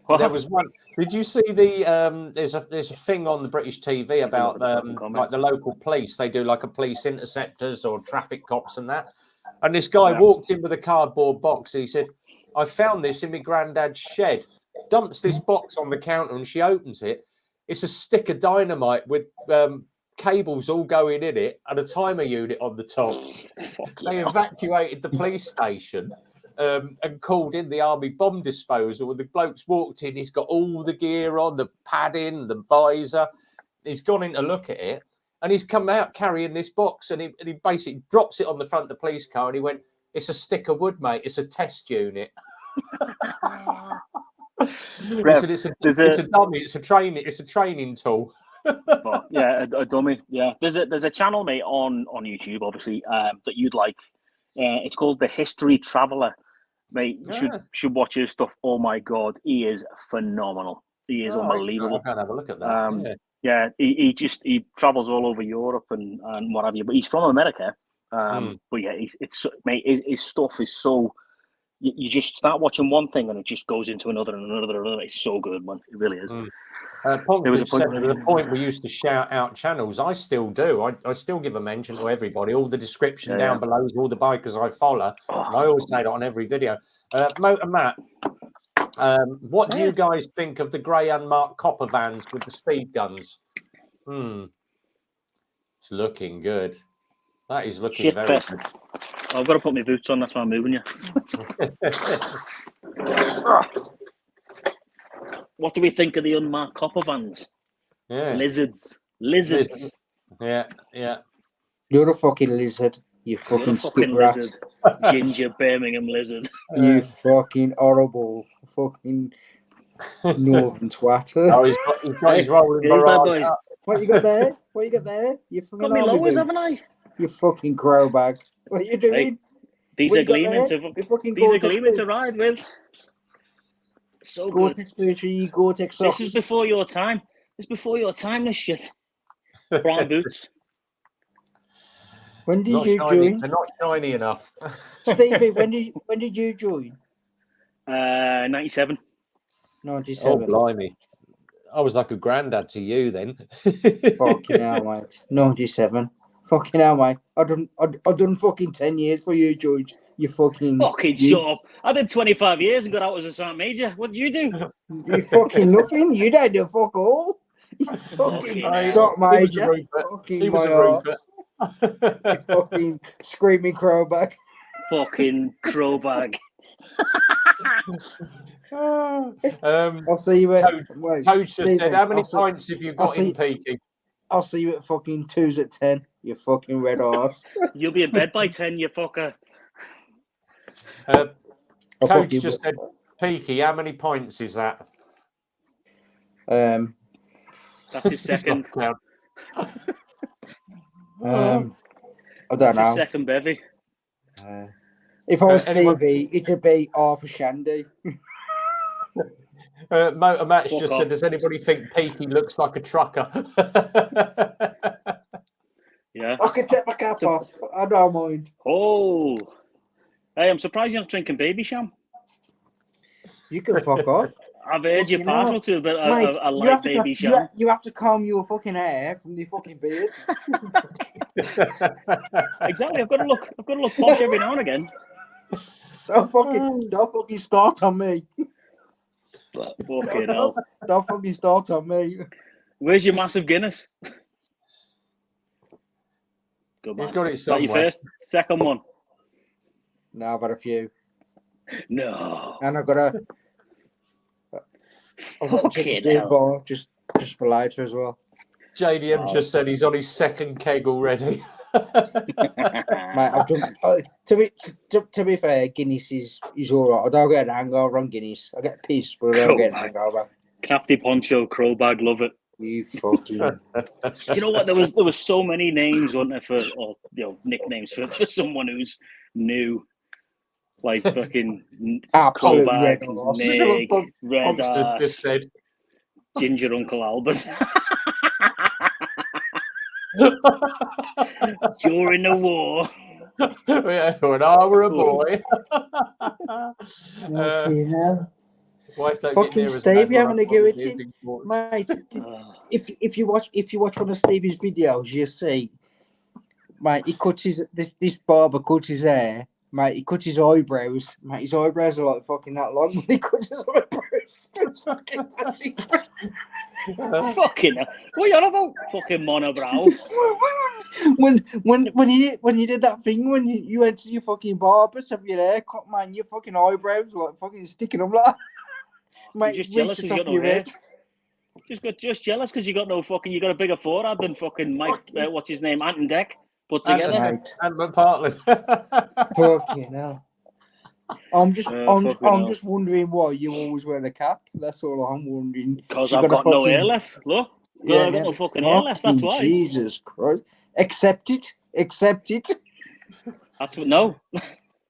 What? There was one. Did you see the? There's a thing on the British TV about look at the fucking like comments. the local police. They do like a police interceptors or traffic cops and that. And this guy Yeah. walked in with a cardboard box. He said, "I found this in my granddad's shed." Dumps this box on the counter and she opens it. It's a stick of dynamite with cables all going in it and a timer unit on the top. Fuck They yeah. evacuated the police station and called in the army bomb disposal. And the bloke's walked in, he's got all the gear on, the padding, the visor. He's gone in to look at it and he's come out carrying this box and he basically drops it on the front of the police car and he went, "It's a stick of wood, mate. It's a test unit." He Rev, said, it's there's a dummy, it's a training tool. Oh, yeah, a dummy. Yeah, there's a channel, mate, on YouTube, obviously, that you'd like. It's called The History Traveller, mate. You should watch his stuff. Oh my god, he is phenomenal. He is unbelievable. I'll go and have a look at that. Yeah, he travels all over Europe and what have you. But he's from America. But yeah, his stuff is so. You just start watching one thing and it just goes into another and another and another. It's so good, man. It really is. There was a point we used to shout out channels. I still do. I still give a mention to everybody. All the description down below is all the bikers I follow. And I always say that on every video. Motor Matt, what do you guys think of the grey unmarked copper vans with the speed guns? It's looking good. That is looking Shit very fest. good. I've got to put my boots on. That's why I'm moving you. What do we think of the unmarked copper vans? Yeah. Lizards. Yeah. You're a fucking lizard. You You're fucking a fucking skip rat. lizard. Ginger Birmingham lizard. You fucking horrible fucking northern twat. Oh, he's got his rolling Here's that barrage. boy. What you got there? What you got there? You fucking Got me army lowers, boots. haven't I? You fucking crow bag. What are you doing? These What are you got gleaming there? to You fucking these are Gore-Tex gleaming to boots. ride with. So good. Gore-Tex boots, you Gore-Tex socks. This is before your time. This is before your time. This shit. Brown boots. When did Not you shiny, join? they're not shiny enough. Stevie, when did you join? 97. 97. Oh, blimey. I was like a granddad to you then. Fucking hell, mate. 97. Fucking hell, mate. I done fucking 10 years for you, George. You fucking... Fucking shut up. I did 25 years and got out as a sergeant major. What did you do? You fucking nothing. You don't do fuck all. You fucking shot major. Fucking my arse. You fucking screaming crowbag. Fucking crowbag. I'll see you at... Coach just said, how many Stephen, pints have you got in peaking? I'll see you at fucking 2s at 10. You fucking red arse. You'll be in bed by 10, you fucker. Coach just said, Peaky, how many points is that? That's his second. I don't That's know. his second bevy. If I was anyone- Stevie, it'd be half a shandy. Motor Match Fuck just off. said, does anybody think Peaky looks like a trucker? Yeah. I can take my cap off. I don't mind. Oh. Hey, I'm surprised you're not drinking Baby Sham. You can fuck off. I've heard you're Fucking partial hell. to a bit Mate, of a you light have to Baby co- Sham. you have to comb your fucking hair from the fucking beard. Exactly. I've got to look posh every now and again. Don't fucking start on me. Fucking hell. Don't fucking start on me. Where's your massive Guinness? Good man. He's got it Is that your somewhere. first, second one? No, I've had a few. No. And I've got a Fucking big hell. bar just for later as well. JDM just said he's on his second keg already. Mate, I've done. To be fair, Guinness is all right. I don't get an hangover on Guinness. I get pissed, but I don't get an hangover. Captain Poncho, Crowbag, love it. You fucking. Do you know what? There was so many names, wasn't there, for nicknames for someone who's new, like fucking Absolute Crowbag, red arse. Nick, Red Oxford Arse, just said. Ginger Uncle Albert. During the war. Yeah, when I were a boy. Fucking hell. Wife don't Fucking get near as Steve, bad you having when a go I'm at him? using sports. Mate, if you watch one of Stevie's videos, you see, mate, he cuts this barber cuts his hair, mate. He cuts his eyebrows, mate. His eyebrows are like fucking that long when he cuts his eyebrows. It's fucking massive. Fucking hell. What are you on about? Fucking monobrow. when you did that thing when you went to your fucking barber to have your hair cut, man, your fucking eyebrows like fucking sticking them like. Mate, You're just jealous reach because the you top got of no your hair. head. Just jealous because you got a bigger forehead than fucking Mike. What's his name? Ant and Deck put together. Mate. And McPartland. Fucking hell. I'm fucking just wondering why you always wear the cap. That's all I'm wondering. Because You I've got got a no hair fucking- left. Look, I've got no fucking hair left. That's why. Jesus Christ. Accept it. That's what. No.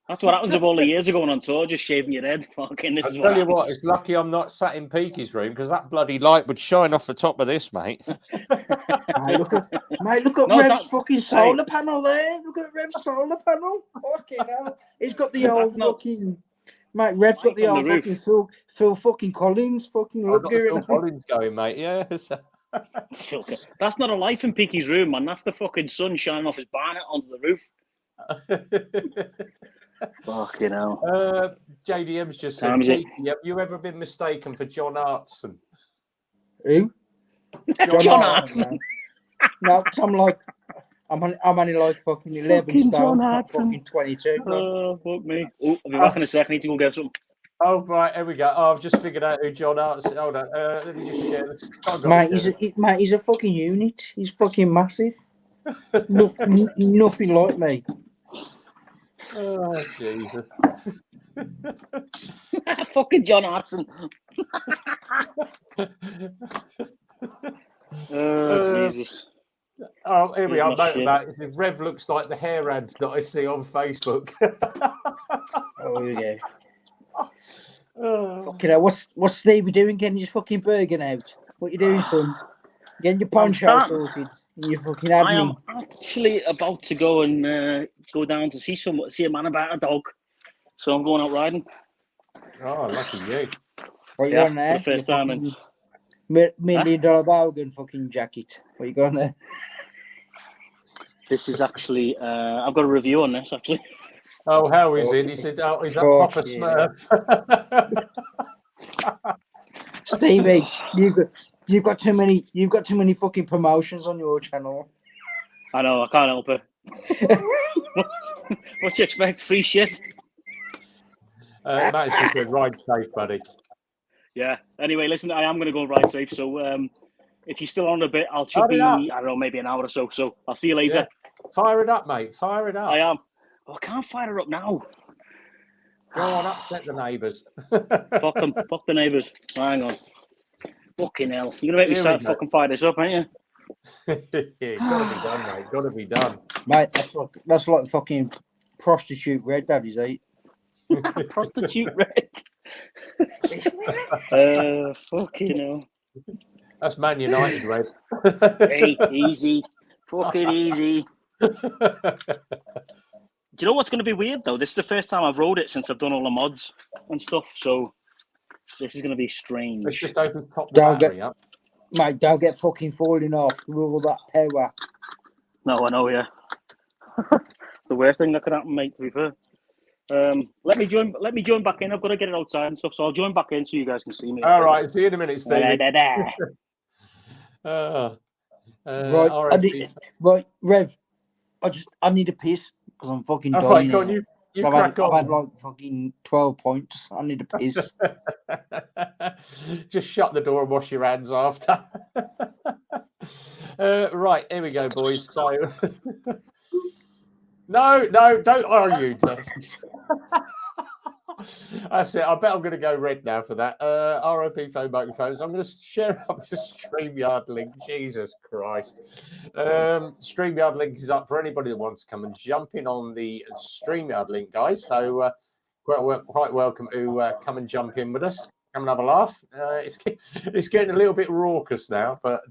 That's what happens with all the years of going on tour, just shaving your head. Fucking, this I'll is tell what you what, happens. it's lucky I'm not sat in Peaky's room because that bloody light would shine off the top of this, mate. Mate, look at No, Rev's that- fucking solar panel there. Look at Rev's solar panel. Fucking hell. He's got the old That's not- fucking. Mate, Rev's got the on old the roof. fucking Phil fucking Collins fucking I've look got the Phil going. Collins going, mate. Yeah. That's not a life in Peaky's room, man. That's the fucking sun shining off his bonnet onto the roof. Fucking hell. JDM's just said, Time's it. "Cheeky, have you ever been mistaken for John Artson?" Who? John Hartson. No, 'cause I'm only like fucking 11 Fucking John stone, not Hartson. fucking 22. Oh, fuck me. Oh, I'll be back in a sec. I need to go get some. Oh, right, here we go. Oh, I've just figured out who John Artson. Hold on. Let me just share this. I've got Mate, to share he's a fucking unit. He's fucking massive. Nothing like me. Oh, Jesus. Fucking John Hartson. Oh, Jesus. Oh, here we Here's are. my shit. Motorbike. Rev looks like the hair ads that I see on Facebook. Oh yeah. Oh. Fucking hell, what's Stevie doing? Getting his fucking burger out? What you doing, son? Getting your poncho starting. sorted? You fucking I am admin. actually about to go and go down to see a man about a dog. So I'm going out riding. Oh, lucky you. What you Yeah, on there? for the first Your time fucking in- $1 million bargain fucking jacket. What you got on there? This is actually, I've got a review on this actually. Oh, how is it? He said, "Oh, is that Oh, Papa yeah. Smurf?" Stevie, you've got too many fucking promotions on your channel. I know, I can't help it. What you expect? Free shit? Matt's just said, "Ride safe, buddy." Yeah. Anyway, listen, I am going to go ride safe. So if you're still on a bit, I'll should Hurry be, up. I don't know, maybe an hour or so. So I'll see you later. Yeah. Fire it up, mate. Fire it up. I am. Oh, I can't fire her up now. Go on, upset the neighbours. Fuck them. Fuck the neighbours. Hang on. Fucking hell. You're going to make me Here we start go. fucking fire this up, ain't you? Yeah, gotta be done, mate. Gotta be done. Mate, that's like the fucking prostitute red daddies, eh? Prostitute red. Fucking hell. That's Man United, Red. Hey, easy. Fucking easy. Do you know what's going to be weird, though? This is the first time I've rode it since I've done all the mods and stuff. So this is going to be strange. Let's just open top the Don't battery up. Mate, don't get fucking falling off with all that power. No, I know, yeah. The worst thing that could happen, mate, to be fair. Let me join. Let me join back in. I've got to get it outside and stuff, so I'll join back in so you guys can see me. All right. See you in a minute, Stevie. Right, right, Rev. I need a piss because I'm fucking All dying. right, go on, here. you So crack I've had on. like fucking 12 points. I need a piss. Just shut the door and wash your hands after. Right, here we go, boys. So, no, don't argue, Jess. That's it. I bet I'm going to go red now for that. ROP phone microphones. I'm going to share up the StreamYard link. Jesus Christ. StreamYard link is up for anybody that wants to come and jump in on the StreamYard link, guys. So quite welcome to come and jump in with us. Come and have a laugh. It's getting a little bit raucous now, but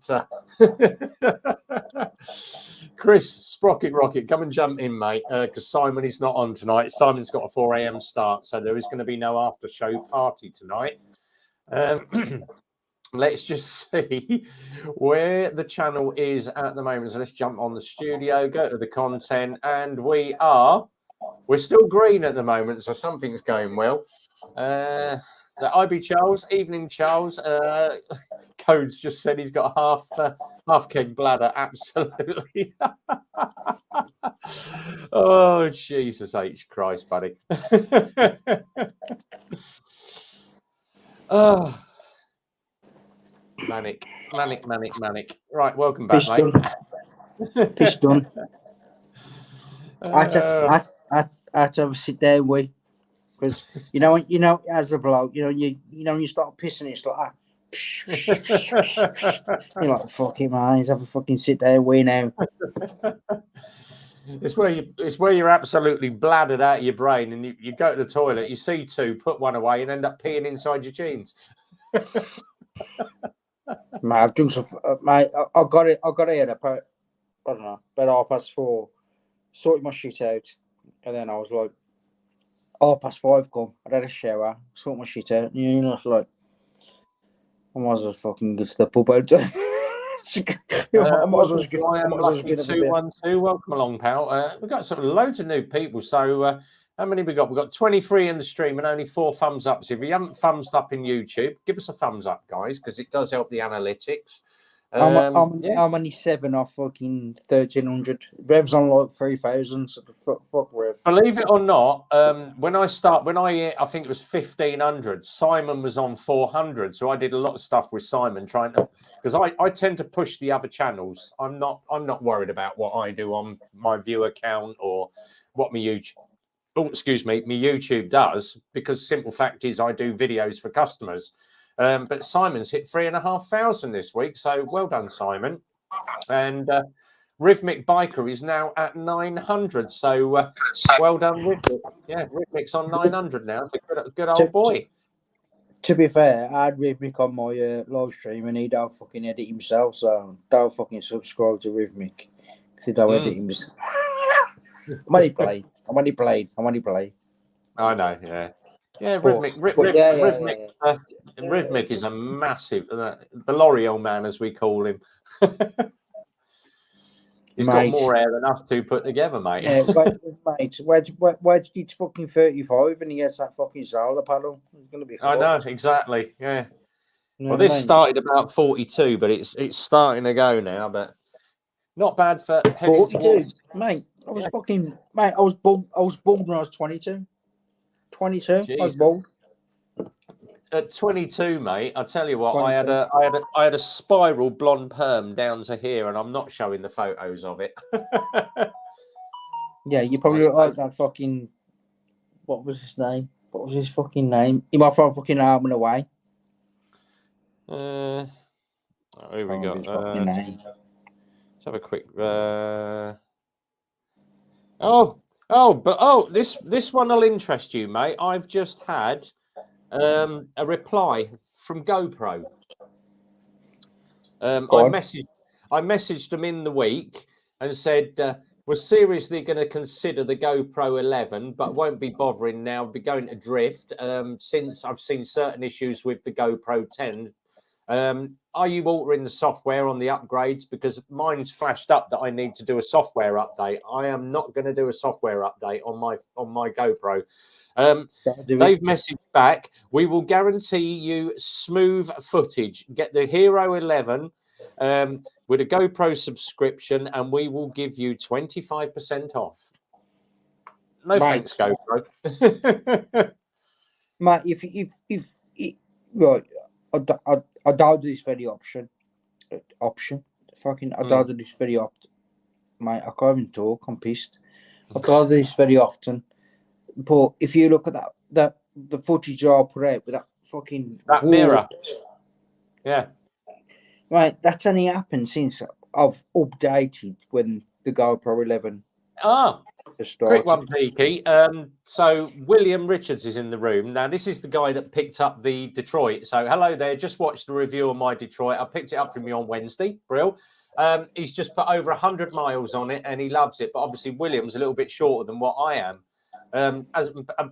Chris, Sprocket Rocket, come and jump in, mate, because Simon is not on tonight. Simon's got a 4 a.m. start, so there is going to be no after show party tonight. Let's just see where the channel is at the moment. So let's jump on the studio, go to the content, and we're still green at the moment, so something's going well. So IB Charles, evening Charles. Codes just said he's got half keg bladder. Absolutely. Oh Jesus H Christ, buddy. Oh, manic. Right, welcome back, mate. Piss done. I had to have a sit there and wait. Because you know, as a bloke, you start pissing, it's like you're like, fucking man, have a fucking sit there and wait now. It's where you're absolutely bladdered out of your brain, and you go to the toilet, you see two, put one away, and end up peeing inside your jeans. Mate, I've drunk some. Mate, I got it here about, I don't know, about 4:30, sorted my shit out, and then I was like, 5:30 come. I had a shower, sorted my shit out, and you know, it's like, I might as well fucking go to the pub out. I might as well get 212. Welcome along, pal. We've got loads of new people. So how many we got? We've got 23 in the stream and only 4 thumbs up. So if you haven't thumbs up in YouTube, give us a thumbs up, guys, because it does help the analytics. I'm only 7 off fucking 1,300. Rev's on like 3,000. So the fuck Rev. Believe it or not, when I think it was 1,500. Simon was on 400, so I did a lot of stuff with Simon because I tend to push the other channels. I'm not worried about what I do on my view account or what my YouTube does, because simple fact is I do videos for customers. But Simon's hit 3,500 this week, so well done, Simon. And Rhythmic Biker is now at 900, so well done, Rhythmic. Yeah, Rhythmic's on 900 now. So good old boy. To be fair, I had Rhythmic on my live stream, and he don't fucking edit himself, so don't fucking subscribe to Rhythmic because he don't edit himself. I'm only playing. I know, yeah. Yeah, Rhythmic is a massive, the L'Oreal man, as we call him. He's got more hair than us two put together, mate. Yeah, mate, where did he fucking 35 and he gets that fucking solar panel? It's going to be I know, exactly, yeah. Well, this started about 42, but it's starting to go now, but not bad for 42, mate. I was born when I was 22. 22, jeez. I was born. At 22, mate, I tell you what, 22. I had a spiral blonde perm down to here, and I'm not showing the photos of it. Yeah, you probably look like that fucking. What was his name? What was his fucking name? He might throw fucking arm and away. Here we go. Let's have a quick. This one will interest you, mate. I've just had a reply from GoPro. I messaged them in the week and said, we're seriously going to consider the GoPro 11, but won't be bothering now. Be going to drift since I've seen certain issues with the GoPro 10 Are you altering the software on the upgrades? Because mine's flashed up that I need to do a software update. I am not going to do a software update on my GoPro. They've messaged back. We will guarantee you smooth footage. Get the Hero 11 with a GoPro subscription, and we will give you 25% off. No thanks, GoPro. Mate, if right, I doubt this very option. Fucking, I doubt this very often. Mate, I can't even talk. I'm pissed. I doubt this very often. But if you look at the footage I put out with that fucking mirror, yeah, right, that's only happened since I've updated when the GoPro 11. Quick one, Peaky. So William Richards is in the room now. This is the guy that picked up the Detroit. So hello there. Just watched the review of my Detroit. I picked it up from you on Wednesday. Brill. He's just put over 100 miles on it, and he loves it. But obviously, William's a little bit shorter than what I am. And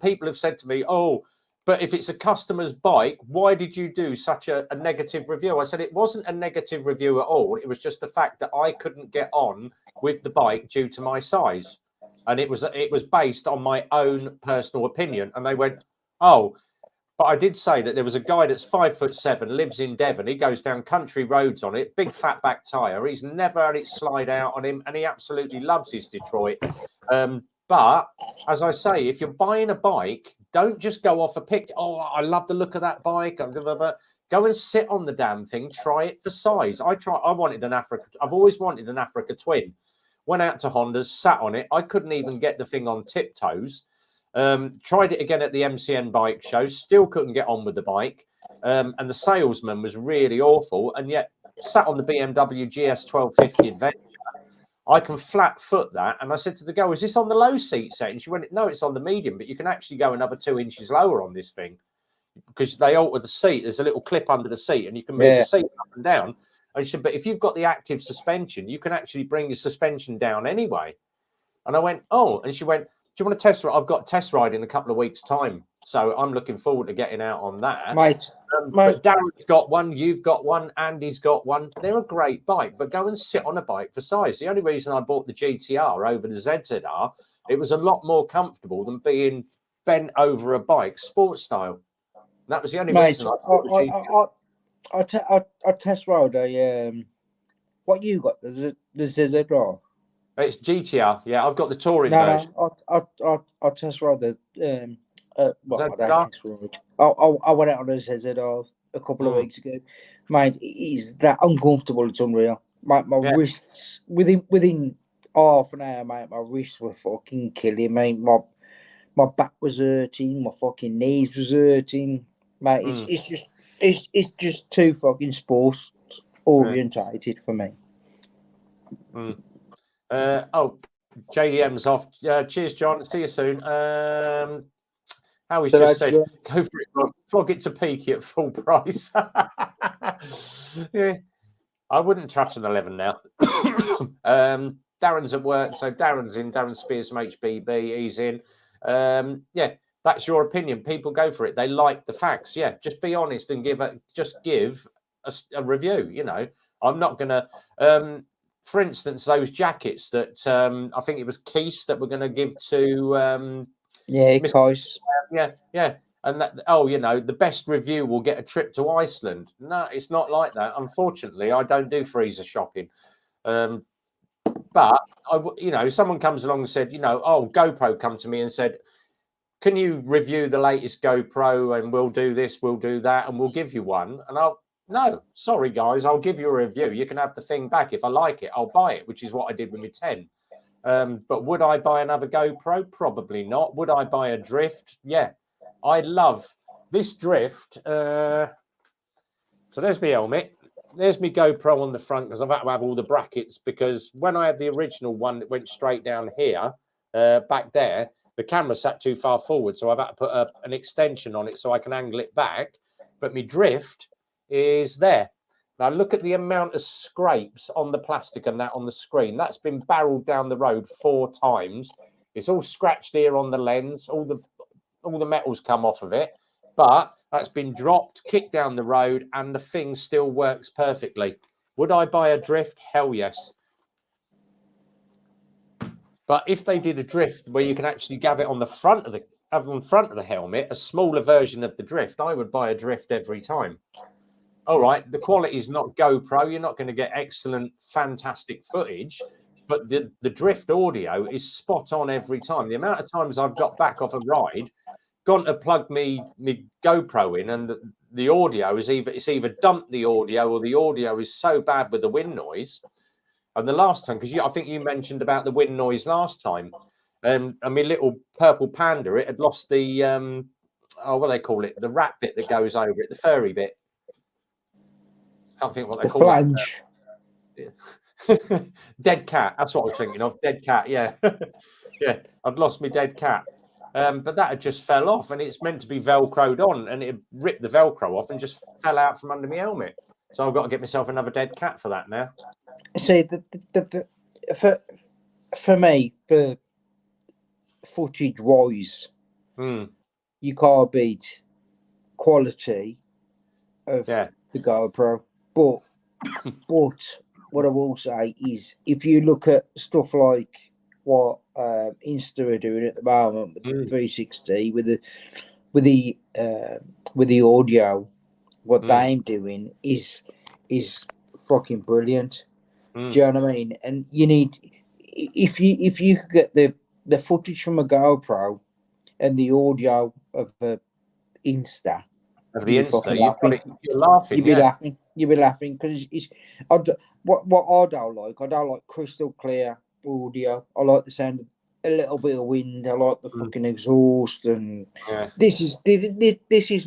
people have said to me, "Oh, but if it's a customer's bike, why did you do such a negative review?" I said it wasn't a negative review at all. It was just the fact that I couldn't get on with the bike due to my size, and it was based on my own personal opinion. And they went, "Oh." But I did say that there was a guy that's 5'7", lives in Devon. He goes down country roads on it, big fat back tyre. He's never had it slide out on him, and he absolutely loves his Detroit. But as I say, if you're buying a bike, don't just go off a picture. Oh, I love the look of that bike. Go and sit on the damn thing. Try it for size. I wanted an Africa. I've always wanted an Africa Twin. Went out to Honda's, sat on it. I couldn't even get the thing on tiptoes. Tried it again at the MCN bike show. Still couldn't get on with the bike. And the salesman was really awful. And yet sat on the BMW GS 1250 Adventure. I can flat foot that. And I said to the girl, "Is this on the low seat setting?" She went, "No, it's on the medium, but you can actually go another 2 inches lower on this thing because they alter the seat. There's a little clip under the seat and you can move the seat up and down." And she said, "But if you've got the active suspension, you can actually bring your suspension down anyway." And I went, "Oh," and she went, "Do you want to test ride?" I've got test ride in a couple of weeks' time. So I'm looking forward to getting out on that. Mate. But Darren's got one, you've got one, Andy's got one. They're a great bike, but go and sit on a bike for size. The only reason I bought the GTR over the ZZR, it was a lot more comfortable than being bent over a bike, sports style. That was the only reason I bought the GTR. I test rode a what you got? The ZZR? It's GTR, yeah. I've got the touring version. I test rode the I went out on a ZZR a couple of weeks ago. Mate, it is that uncomfortable. It's unreal. My wrists within half an hour, mate. My wrists were fucking killing me. My back was hurting. My fucking knees was hurting. Mate, it's just too fucking sports orientated for me. JDM's off. Cheers, John. See you soon. How he's just said, go for it, flog it to Peaky at full price. Yeah, I wouldn't touch an 11 now. Darren's at work, so Darren's in. Darren Spears from HBB, he's in. Yeah, that's your opinion. People go for it. They like the facts. Yeah, just be honest and give a review. You know, I'm not gonna. For instance, those jackets that I think it was Keith that we're going to give to. Yeah. And that, the best review will get a trip to Iceland. No, it's not like that. Unfortunately, I don't do freezer shopping. But someone comes along and said, GoPro come to me and said, "Can you review the latest GoPro? And we'll do this, we'll do that, and we'll give you one." And no, sorry guys, I'll give you a review. You can have the thing back. If I like it, I'll buy it, which is what I did with my 10. But would I buy another GoPro? Probably not. Would I buy a Drift? Yeah. I love this Drift. So there's my helmet. There's my GoPro on the front because I've had to have all the brackets because when I had the original one that went straight down here, back there, the camera sat too far forward. So I've had to put an extension on it so I can angle it back. But my Drift is there. Now look at the amount of scrapes on the plastic and that on the screen. That's been barreled down the road 4 times. It's all scratched here on the lens. All the metals come off of it. but that's been dropped, kicked down the road, and the thing still works perfectly. Would I buy a drift? Hell yes. But if they did a drift where you can actually have it on the front of the helmet, a smaller version of the drift, I would buy a drift every time. All right, the quality is not GoPro. You're not going to get excellent, fantastic footage, but the drift audio is spot on every time. The amount of times I've got back off a ride, gone to plug me GoPro in, and the audio is either dumped the audio or the audio is so bad with the wind noise. And the last time, because I think you mentioned about the wind noise last time, and my little purple Panda, it had lost the what do they call it, the wrap bit that goes over it, the furry bit. Can't think what they call flange. that. Dead cat. That's what I was thinking of. Dead cat. Yeah, yeah. I'd lost my dead cat, but that had just fell off, and it's meant to be velcroed on, and it ripped the velcro off and just fell out from under my helmet. So I've got to get myself another dead cat for that now. See, for me, for footage wise, you can't beat quality of the GoPro. But what I will say is, if you look at stuff like what Insta are doing at the moment with the 360, with the audio, what they're doing is fucking brilliant. Do you know what I mean? And you need, if you could get the footage from a GoPro and the audio of the Insta, you're laughing. You'd be laughing because what I don't like crystal clear audio. I like the sound of a little bit of wind. I like the fucking exhaust, and this is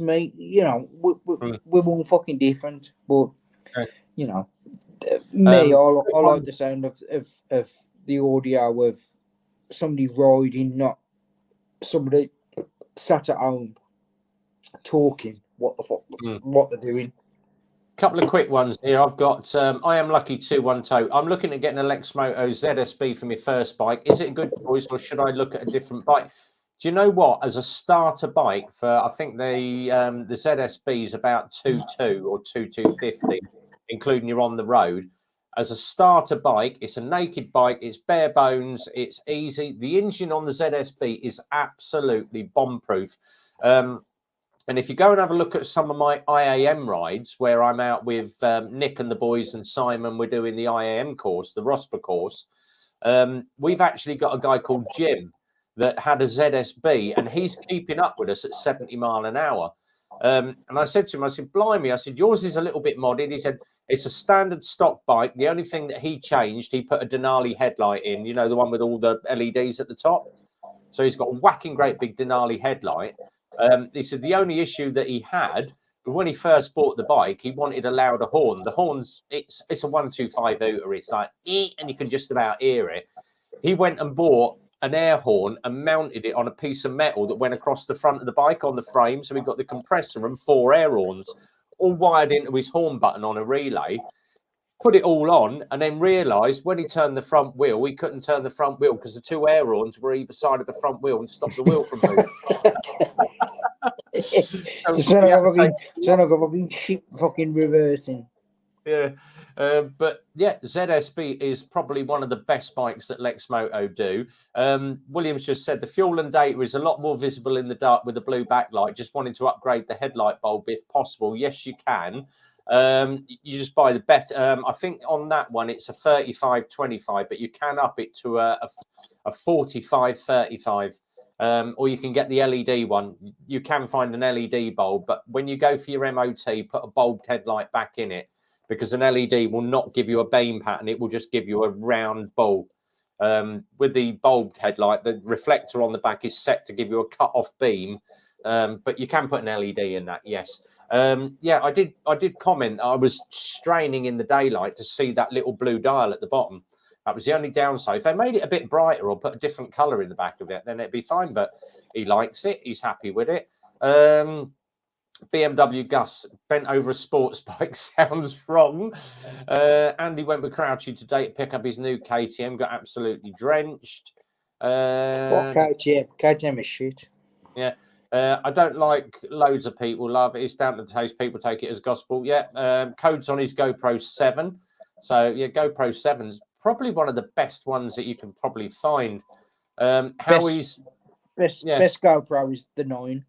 me. You know, we're all fucking different, but you know. Me, I like the sound of the audio of somebody riding, not somebody sat at home talking what the fuck, what they're doing. Couple of quick ones here. I've got I am lucky 212. I'm looking at getting a Lexmoto ZSB for my first bike. Is it a good choice, or should I look at a different bike? Do you know what? As a starter bike for, I think the ZSB is about 2.2 or 2.250, including you're on the road. As a starter bike, it's a naked bike. It's bare bones. It's easy. The engine on the ZSB is absolutely bomb-proof. And if you go and have a look at some of my IAM rides, where I'm out with Nick and the boys and Simon, we're doing the IAM course, the ROSPA course. We've actually got a guy called Jim that had a ZSB, and he's keeping up with us at 70 mile an hour. And I said to him, I said, blimey, I said, yours is a little bit modded. He said, it's a standard stock bike. The only thing that he changed, he put a Denali headlight in, you know, the one with all the LEDs at the top. So he's got a whacking great big Denali headlight. He said the only issue that he had, when he first bought the bike, he wanted a louder horn. The horn's, it's a 125 Uter. It's like, and you can just about hear it. He went and bought an air horn and mounted it on a piece of metal that went across the front of the bike on the frame. So he got the compressor and 4 air horns all wired into his horn button on a relay. Put it all on, and then realised when he turned the front wheel, he couldn't turn the front wheel because the 2 air horns were either side of the front wheel and stopped the wheel from moving. So I've been shit fucking reversing. Yeah. But yeah, ZSB is probably one of the best bikes that Lexmoto do. Williams just said the fuel and data is a lot more visible in the dark with the blue backlight. Just wanting to upgrade the headlight bulb if possible. Yes, you can. You just buy the better. I think on that one it's a 35-25, but you can up it to a 45-35. Or you can get the LED one. You can find an LED bulb, but when you go for your MOT, put a bulbed headlight back in it, because an LED will not give you a beam pattern. It will just give you a round bulb. With the bulbed headlight, the reflector on the back is set to give you a cut-off beam, but you can put an LED in that, yes. Yeah, I did comment. I was straining in the daylight to see that little blue dial at the bottom. That was the only downside. If they made it a bit brighter or put a different colour in the back of it, then it'd be fine. But he likes it. He's happy with it. BMW Gus bent over a sports bike sounds wrong. Andy went with Crouchy today to pick up his new KTM. Got absolutely drenched. Fuck KTM. KTM is shit. Yeah. I don't like loads of people love it. It's down to the taste. People take it as gospel. Yeah. Code's on his GoPro 7. So yeah, GoPro 7's probably one of the best ones that you can probably find. Howie's best GoPro is the 9.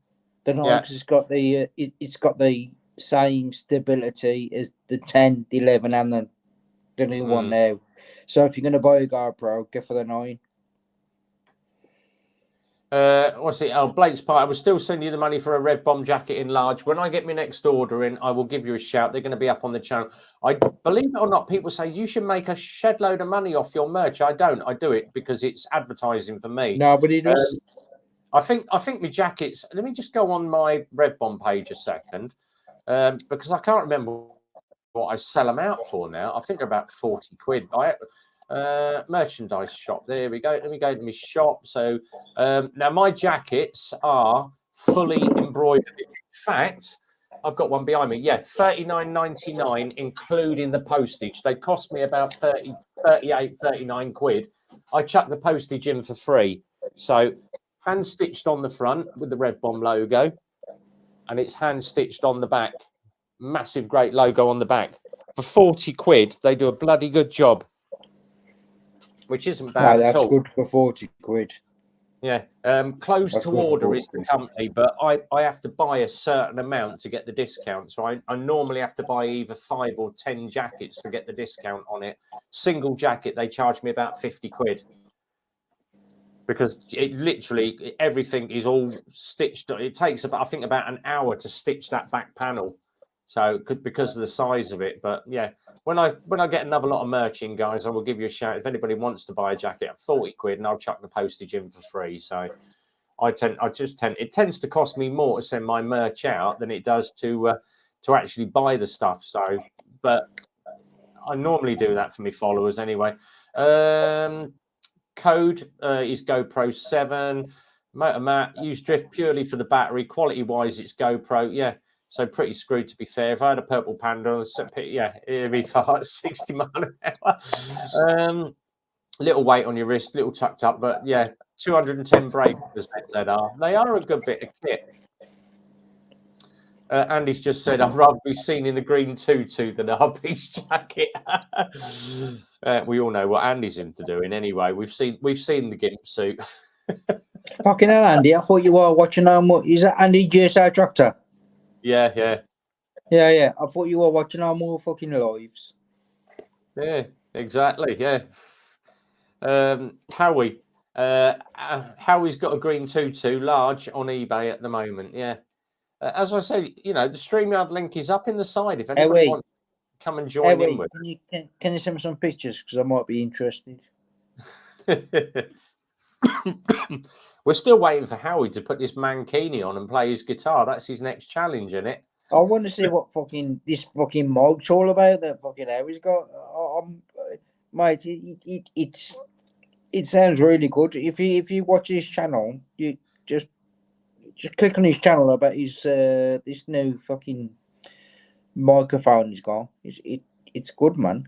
The 9 because it's got the same stability as the 10, the 11, and the new one now. So if you're going to buy a GoPro, go for the 9. What's it? Oh, Blake's part. I will still send you the money for a Red Bomb jacket in large. When I get my next order in, I will give you a shout. They're going to be up on the channel. I believe it or not, people say you should make a shed load of money off your merch. I don't. I do it because it's advertising for me. Nobody does. I think my jackets. Let me just go on my Red Bomb page a second, because I can't remember what I sell them out for now. I think they're about 40 quid. Merchandise shop. There we go. Let me go to my shop. So now my jackets are fully embroidered. In fact, I've got one behind me. Yeah, $39.99 including the postage. They cost me about 39 quid. I chuck the postage in for free. So hand stitched on the front with the Red Bomb logo, and it's hand stitched on the back. Massive, great logo on the back. For 40 quid, they do a bloody good job. Which isn't bad at all. That's good for 40 quid. Yeah. Close to order is the company, but I have to buy a certain amount to get the discount. So I normally have to buy either 5 or 10 jackets to get the discount on it. Single jacket, they charge me about 50 quid. Because it literally, everything is all stitched. It takes about an hour to stitch that back panel. So because of the size of it. But yeah, when I get another lot of merch in, guys, I will give you a shout. If anybody wants to buy a jacket at 40 quid, and I'll chuck the postage in for free. So it tends to cost me more to send my merch out than it does to actually buy the stuff. So, but I normally do that for my followers anyway. Code is GoPro 7. Motor Matt, use drift purely for the battery. Quality wise, it's GoPro. Yeah. So pretty screwed, to be fair. If I had a purple Panda, it'd be for 60 miles an hour. Little weight on your wrist, little tucked up, but yeah, 210 brake they are a good bit of kit. Andy's just said, I'd rather be seen in the green tutu than a hobby's jacket. We all know what Andy's into doing anyway. We've seen the gimp suit. Fucking hell, Andy! I thought you were watching is that Andy GSR Tractor? Yeah. I thought you were watching our more fucking lives. Yeah, exactly. Yeah. Howie's got a green tutu large on eBay at the moment. Yeah. As I said, the StreamYard link is up in the side. If anybody wants to come and join in with it. Can you send me some pictures? Because I might be interested. We're still waiting for Howie to put this mankini on and play his guitar. That's his next challenge, isn't it? I want to see what this fucking mug's all about. That fucking Howie's got. Mate, it sounds really good. If you watch his channel, you just click on his channel about his this new fucking microphone he's got. It's good, man.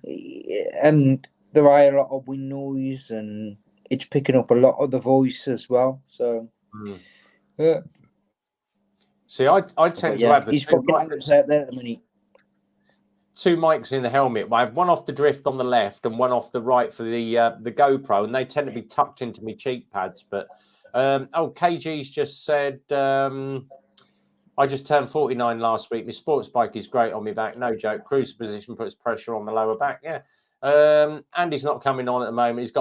And there are a lot of wind noise and it's picking up a lot of the voice as well. So, yeah. See, I tend to have the he's fucking mics out there at the minute. 2 mics in the helmet. I have one off the drift on the left and one off the right for the GoPro, and they tend to be tucked into my cheek pads. But KG's just said I just turned 49 last week. My sports bike is great on my back, no joke. Cruiser position puts pressure on the lower back. Yeah. Andy's not coming on at the moment.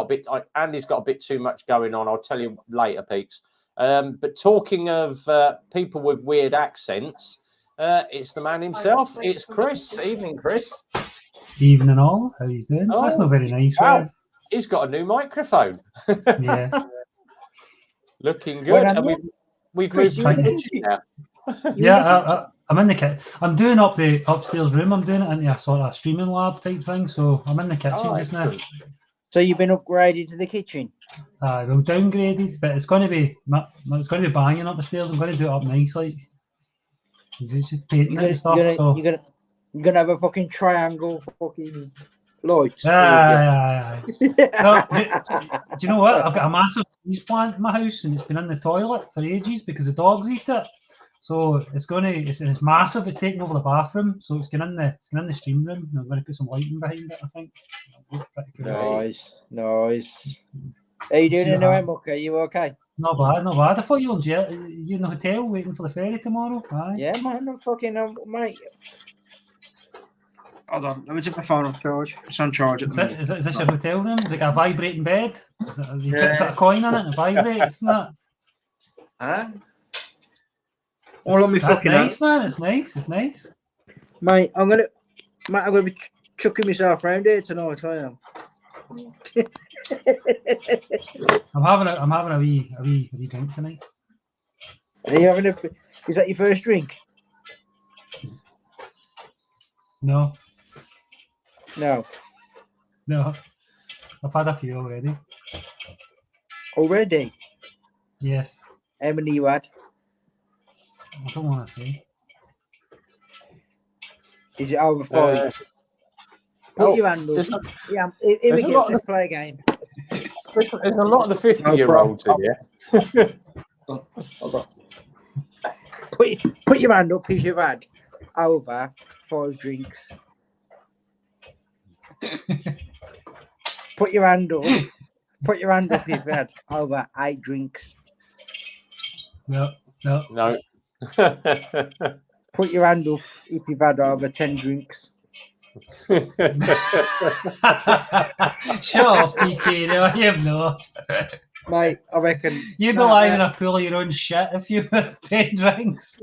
Andy's got a bit too much going on. I'll tell you later, Peaks. But talking of people with weird accents, it's the man himself. It's Chris. Evening, Chris. Evening all. How you doing? Oh, that's not very nice. Wow. He's got a new microphone. Yes. Looking good. And we've moved to the kitchen now. Yeah, I'm in the kitchen. I'm doing up the upstairs room. I'm doing it into a sort of streaming lab type thing. So I'm in the kitchen just now. So you've been upgraded to the kitchen? Well, downgraded, but it's going to be banging up the stairs. I'm going to do it up nice, like. It's just painting and stuff. You're gonna have a fucking triangle fucking Lights. Aye. No, do you know what? I've got a massive cheese plant in my house, and it's been in the toilet for ages because the dogs eat it. So it's massive. It's taking over the bathroom, so it's going in the stream room. And I'm going to put some lighting behind it. I think. Pretty cool. Nice. How you doing anyway, Muck? Are you okay? Not bad. I thought you were in the hotel waiting for the ferry tomorrow. Aye. Yeah, man. I'm fucking mate. Hold on, let me take my phone off charge. It's on charge at the minute. Is this your hotel room? Is it got a vibrating bed? Have you put a coin on it and it vibrates? And that? Huh? All on me That's fucking nice, hand. man. It's nice. Mate, I'm gonna be chucking myself around here tonight. I am. I'm having a wee drink tonight. Are you having is that your first drink? No. No. I've had a few already. Already? Yes. How many you had? I don't want to say. Is it over 5? Put your hand up. Yeah, here we go. Let's play a game. There's a lot of the 50-year-olds in here. Hold on. Put your hand up if you've had over 5 drinks. Put your hand up. Put your hand up if you've had over 8 drinks. No. Put your hand up if you've had over 10 drinks. Shut up, PK. No, you have no. Mate, I reckon. You'd be lying in a pool of your own shit if you had 10 drinks.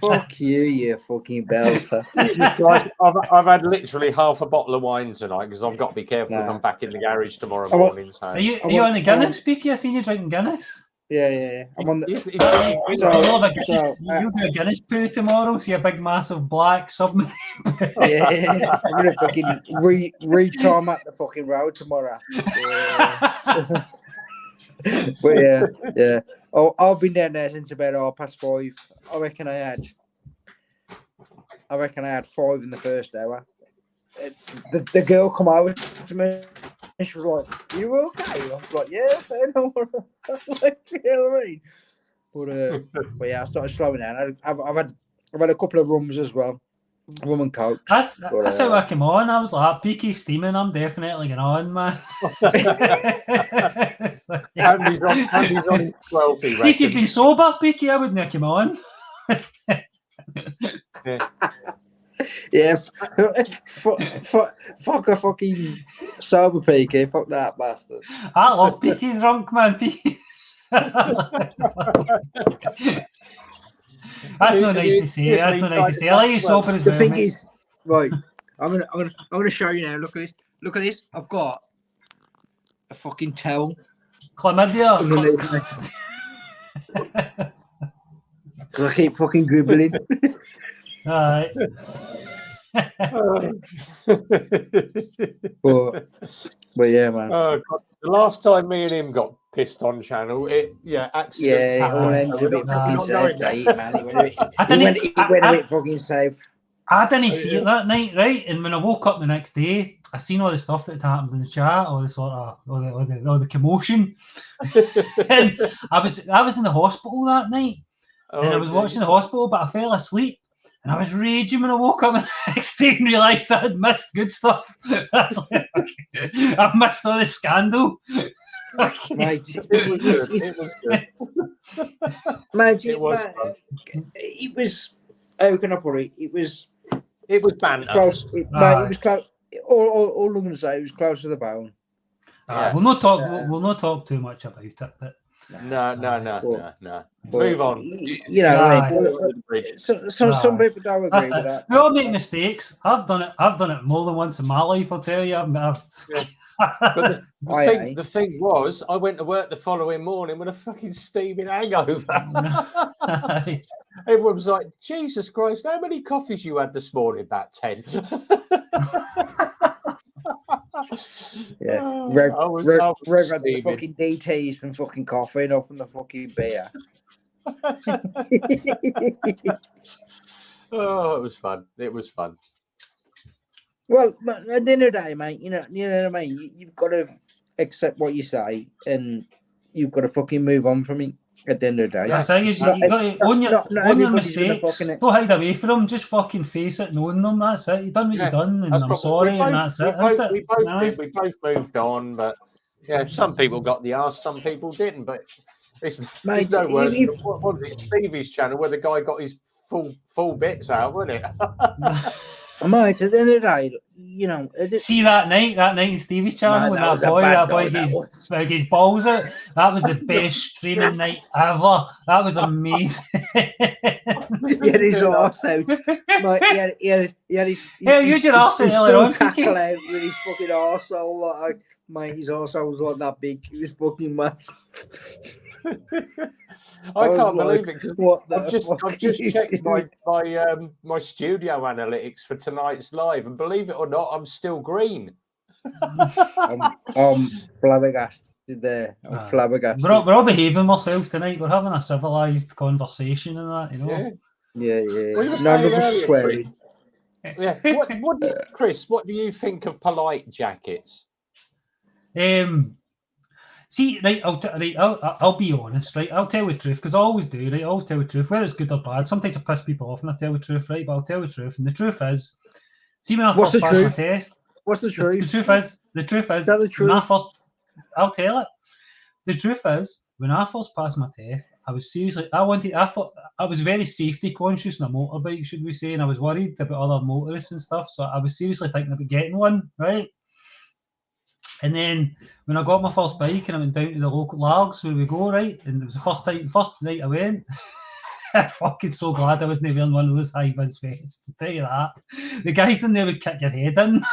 Fuck you, you fucking belter. Jesus Christ, I've had literally half a bottle of wine tonight because I've got to be careful if I'm back in the garage tomorrow morning. So. Are you on the Guinness, PK? I seen you drinking Guinness. Yeah. I'm on the. You do a Guinness poo tomorrow. See a big, massive black submarine. Yeah, I'm gonna fucking re-tarmac the fucking road tomorrow. Yeah. But yeah. Oh, I've been down there since about 5:30. I reckon I had 5 in the first hour. The girl come over to me and she was like, "You okay?" I was like, "Yes, I know." Like, you know what I mean? But yeah, I started slowing down. I've had a couple of rums as well, rum and coke. That's how I came on. I was like, "PK steaming. I'm definitely going on, man." Andy's on his 12. If you'd been sober, PK, I wouldn't have come on. Yeah, fuck a fucking sober PK. Fuck that bastard. I love PK drunk, man. PK. That's not nice to say. That's not nice to say. I like you sober as well. The thing is, right? I'm gonna show you now. Look at this. Look at this. I've got a fucking towel. Chlamydia. Underneath me. 'Cause I keep fucking dribbling. Alright. but yeah, man. Oh, God. The last time me and him got pissed on channel, accidents. Yeah, it all ended a bit fucking safe, man. He went a bit fucking safe. I didn't see it that night, right? And when I woke up the next day, I seen all the stuff that happened in the chat, all the sort of, all the commotion. And I was in the hospital that night, and I was watching the hospital, but I fell asleep. And I was raging when I woke up the next day and realised I had missed good stuff. I was like, okay, I've missed all this scandal. Mate, it was good. Mate, It was it was. How can I put it? It was banter. close. It was close. All I'm gonna say, it was close to the bone. We'll not talk. We'll not talk too much about it, but. No. Move on. You know, some people don't agree with that. We all make mistakes. I've done it more than once in my life. I'll tell you. But the thing was, I went to work the following morning with a fucking steaming hangover. Everyone was like, "Jesus Christ, how many coffees you had this morning?" About 10. Yeah, Rev had the fucking DTs from fucking coffee, not from the fucking beer. Oh, it was fun. Well, at the end of the day, mate, you know what I mean. You've got to accept what you say, and you've got to fucking move on from it. At the end of the day, That's how you got to own your not everybody's gonna mistakes. fucking. Don't hide away from them. Just fucking face it and own them. That's it. You done what you done, and I'm sorry, and that's it. We both did. We both moved on, but yeah, some people got the arse, some people didn't. But it's no worse. What was it? Stevie's channel where the guy got his full bits out, wasn't it? Mate, at the end of the day, you know. See that night in Stevie's channel, when that boy gets his balls out. That was the best streaming night ever. That was amazing. He had his arse out. Mate, he had his use your arse out earlier on. Tackle out with his fucking arsehole. Like, mate, his arsehole was like that big. It was fucking massive. I can't believe it. I've just checked my studio analytics for tonight's live, and believe it or not, I'm still green. I'm flabbergasted there. I'm flabbergasted. We're all behaving ourselves tonight. We're having a civilized conversation and that, you know. Yeah. None of us swearing. Yeah. Chris, what do you think of polite jackets? See, right, I'll be honest, right? I'll tell the truth, because I always do, right? I always tell the truth, whether it's good or bad. Sometimes I piss people off and I tell the truth, right? But I'll tell the truth. And the truth is, see, when I first passed my test... What's the truth? The truth is... Is that the truth? I'll tell it. The truth is, when I first passed my test, I was seriously... I thought I was very safety conscious on a motorbike, should we say, and I was worried about other motorists and stuff, so I was seriously thinking about getting one, right? And then when I got my first bike and I went down to the local Largs where we go, right? And it was the first night I went. I'm fucking so glad I wasn't wearing one of those high vis vests, to tell you that. The guys in there would kick your head in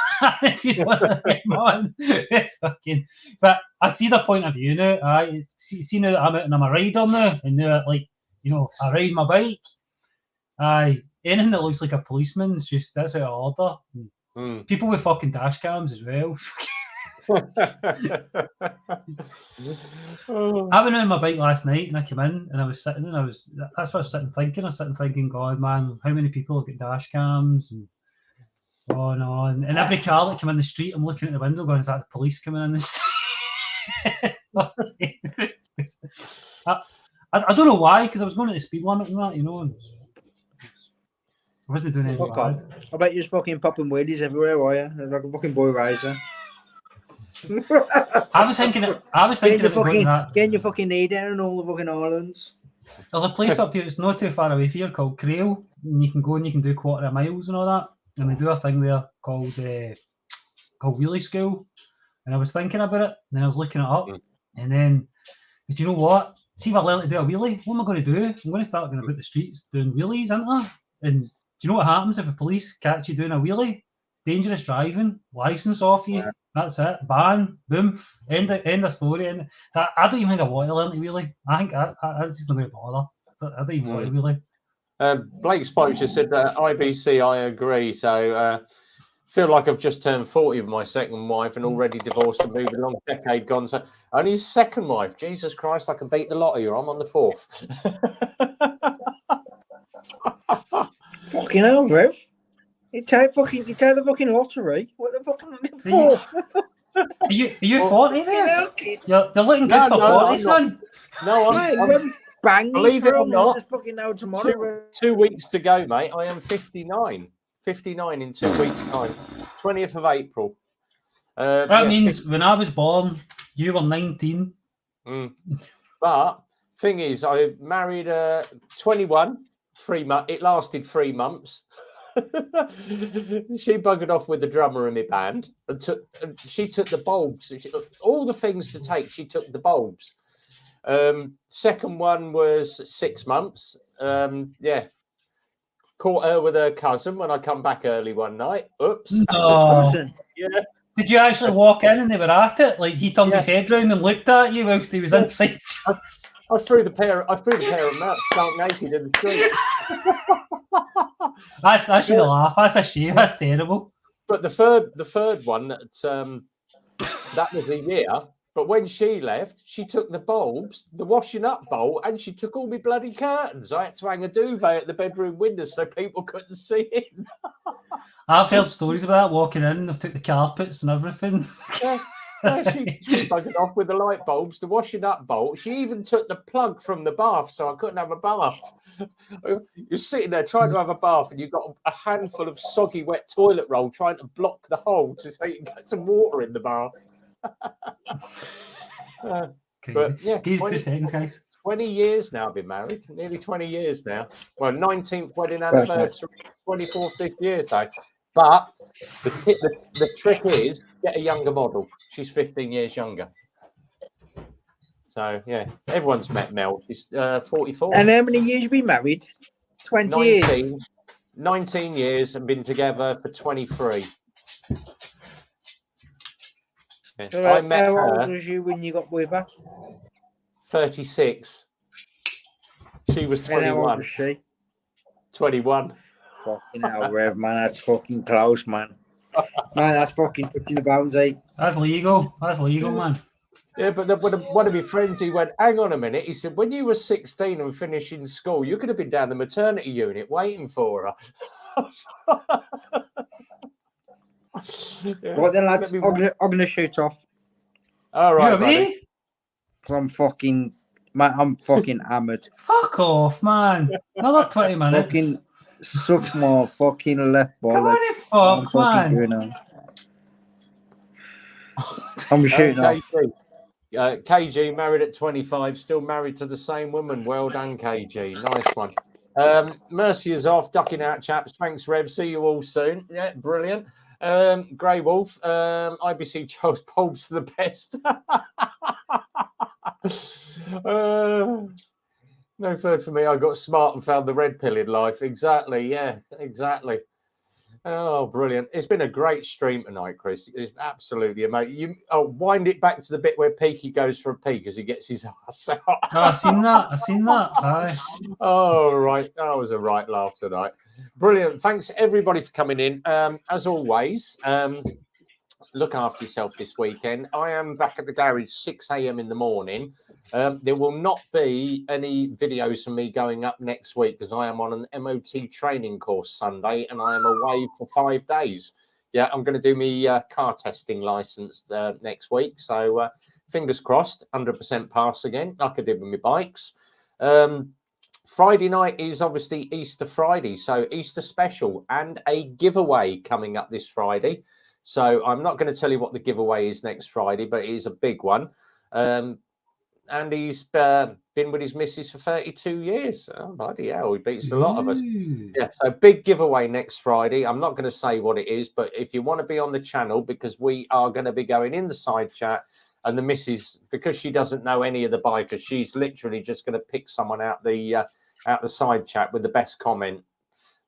if you don't want to get on. It's fucking... But I see the point of view now. See now that I'm out and I'm a rider now, and now, like, you know, I ride my bike. Anything that looks like a policeman's just, that's out of order. People with fucking dash cams as well. I went out on my bike last night and I came in and I was sitting and that's what I was sitting thinking. I was sitting thinking, God, man, how many people have got dash cams? And oh no, and every car that came in the street, I'm looking at the window going, is that the police coming in the street? I don't know why, because I was going at the speed limit and that, you know. And I wasn't doing anything bad. I bet you're just fucking popping wheelies everywhere, were you? Like a fucking boy riser. I was thinking about going that. Getting your fucking knee down in all the fucking islands. There's a place up here, it's not too far away from here, called Crail, and you can go and you can do 1/4 miles and all that, and they do a thing there called Wheelie School, and I was thinking about it, and then I was looking it up, and then, but you know what? See if I learn to do a wheelie, what am I going to do? I'm going to start going about the streets doing wheelies, aren't I? And do you know what happens if the police catch you doing a wheelie? It's dangerous driving, license off you. That's it. Ban. Boom. End of story. So I don't even think I want to learn to wheelie. I think I just not going to bother. I don't even want to wheelie. Blake Spoke just said that IBC, I agree. So feel like I've just turned 40 with my second wife and already divorced and moved along. Decade gone. So only his second wife. Jesus Christ, I can beat the lot of you. I'm on the fourth. Fucking hell, Rev. You take the fucking lottery. What the fucking fourth? Are you 40 there? You're looking good for 40, son. No, I'm banging. Believe it or not, just fucking know tomorrow. 2 weeks to go, mate. I am 59. 59 in 2 weeks' time. 20th of April. That means when I was born, you were 19. But thing is, I married 21. 3 months. It lasted 3 months. She buggered off with the drummer in my band and she took the bulbs. All the things to take, she took the bulbs. Second one was 6 months. Caught her with her cousin when I come back early one night. Oops. No. Yeah. Did you actually walk in and they were at it? Like he turned his head round and looked at you whilst he was inside. I threw the pair of them out, stark naked in the street. I should laugh. That's a shame. That's terrible. But the third one, that was a year. But when she left, she took the bulbs, the washing up bowl, and she took all my bloody curtains. I had to hang a duvet at the bedroom window so people couldn't see in. I've heard stories about that walking in. They've took the carpets and everything. Yeah. Yeah, she bugged off with the light bulbs, the washing up bolt. She even took the plug from the bath, so I couldn't have a bath. You're sitting there trying to have a bath, and you've got a handful of soggy, wet toilet roll trying to block the hole so you can get some water in the bath. But yeah, Give us 2 seconds, guys. 20 years now I've been married, nearly 20 years now. Well, 19th wedding anniversary, 24th this year, though. But the trick is get a younger model. She's 15 years younger. So, yeah, everyone's met Mel. She's 44. And how many years you been married? 20 years. 19 years and been together for 23. Yeah. So I met how her old was you when you got with her? 36. She was And how old 21. was she? 21. Fucking hell, Rev, man. That's fucking close, man. Man, that's fucking touching the boundary. That's legal. That's legal, man. Yeah, but one of my friends, he went, hang on a minute. He said, when you were 16 and finishing school, you could have been down the maternity unit waiting for her. Yeah. Right then, lads, Let I'm me- gonna shoot off. All right, You buddy. me? 'Cause I'm fucking hammered. Fuck off, man. Another 20 minutes. Fucking suck my fucking left ball. Come on, you I'm fuck, fucking man. doing it. I'm shooting off. KG married at 25, still married to the same woman. Well done, KG. Nice one. Mercy is off, ducking out, chaps. Thanks, Rev. See you all soon. Yeah, brilliant. Grey Wolf, IBC Charles Bulbs the best. No third for me. I got smart and found the red pill in life. Exactly. Yeah, exactly. Oh, brilliant. It's been a great stream tonight, Chris. It's absolutely amazing. Wind it back to the bit where Peaky goes for a pee as he gets his ass out. Oh, I seen that. Aye. Oh, right. That was a right laugh tonight. Brilliant. Thanks, everybody, for coming in. As always, look after yourself this weekend. I am back at the garage 6 a.m. in the morning. There will not be any videos from me going up next week because I am on an MOT training course Sunday and I am away for 5 days. Yeah, I'm going to do my car testing license next week. So fingers crossed, 100% pass again, like I did with my bikes. Friday night is obviously Easter Friday, so Easter special and a giveaway coming up this Friday. So I'm not going to tell you what the giveaway is next Friday, but it is a big one. And he's been with his missus for 32 years. Oh, bloody hell, he beats a lot of us. Yeah, so big giveaway next Friday. I'm not going to say what it is, but if you want to be on the channel, because we are going to be going in the side chat, and the missus, because she doesn't know any of the bikers, she's literally just going to pick someone out the side chat with the best comment.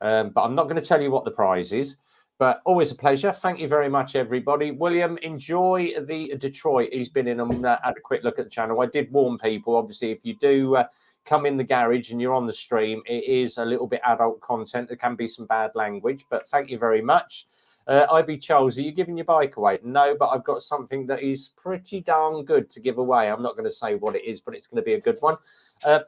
But I'm not going to tell you what the prize is. But always a pleasure. Thank you very much, everybody. William, enjoy the Detroit. He's been in and had a quick look at the channel. I did warn people, obviously, if you do come in the garage and you're on the stream, it is a little bit adult content. There can be some bad language, but thank you very much. IB Charles, are you giving your bike away? No, but I've got something that is pretty darn good to give away. I'm not going to say what it is, but it's going to be a good one.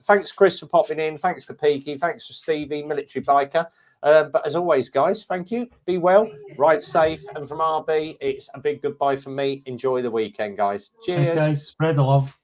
Thanks, Chris, for popping in. Thanks to Peaky. Thanks to Stevie, Military Biker. But as always, guys, thank you. Be well, ride safe. And from RB, it's a big goodbye from me. Enjoy the weekend, guys. Cheers. Thanks, guys. Spread the love.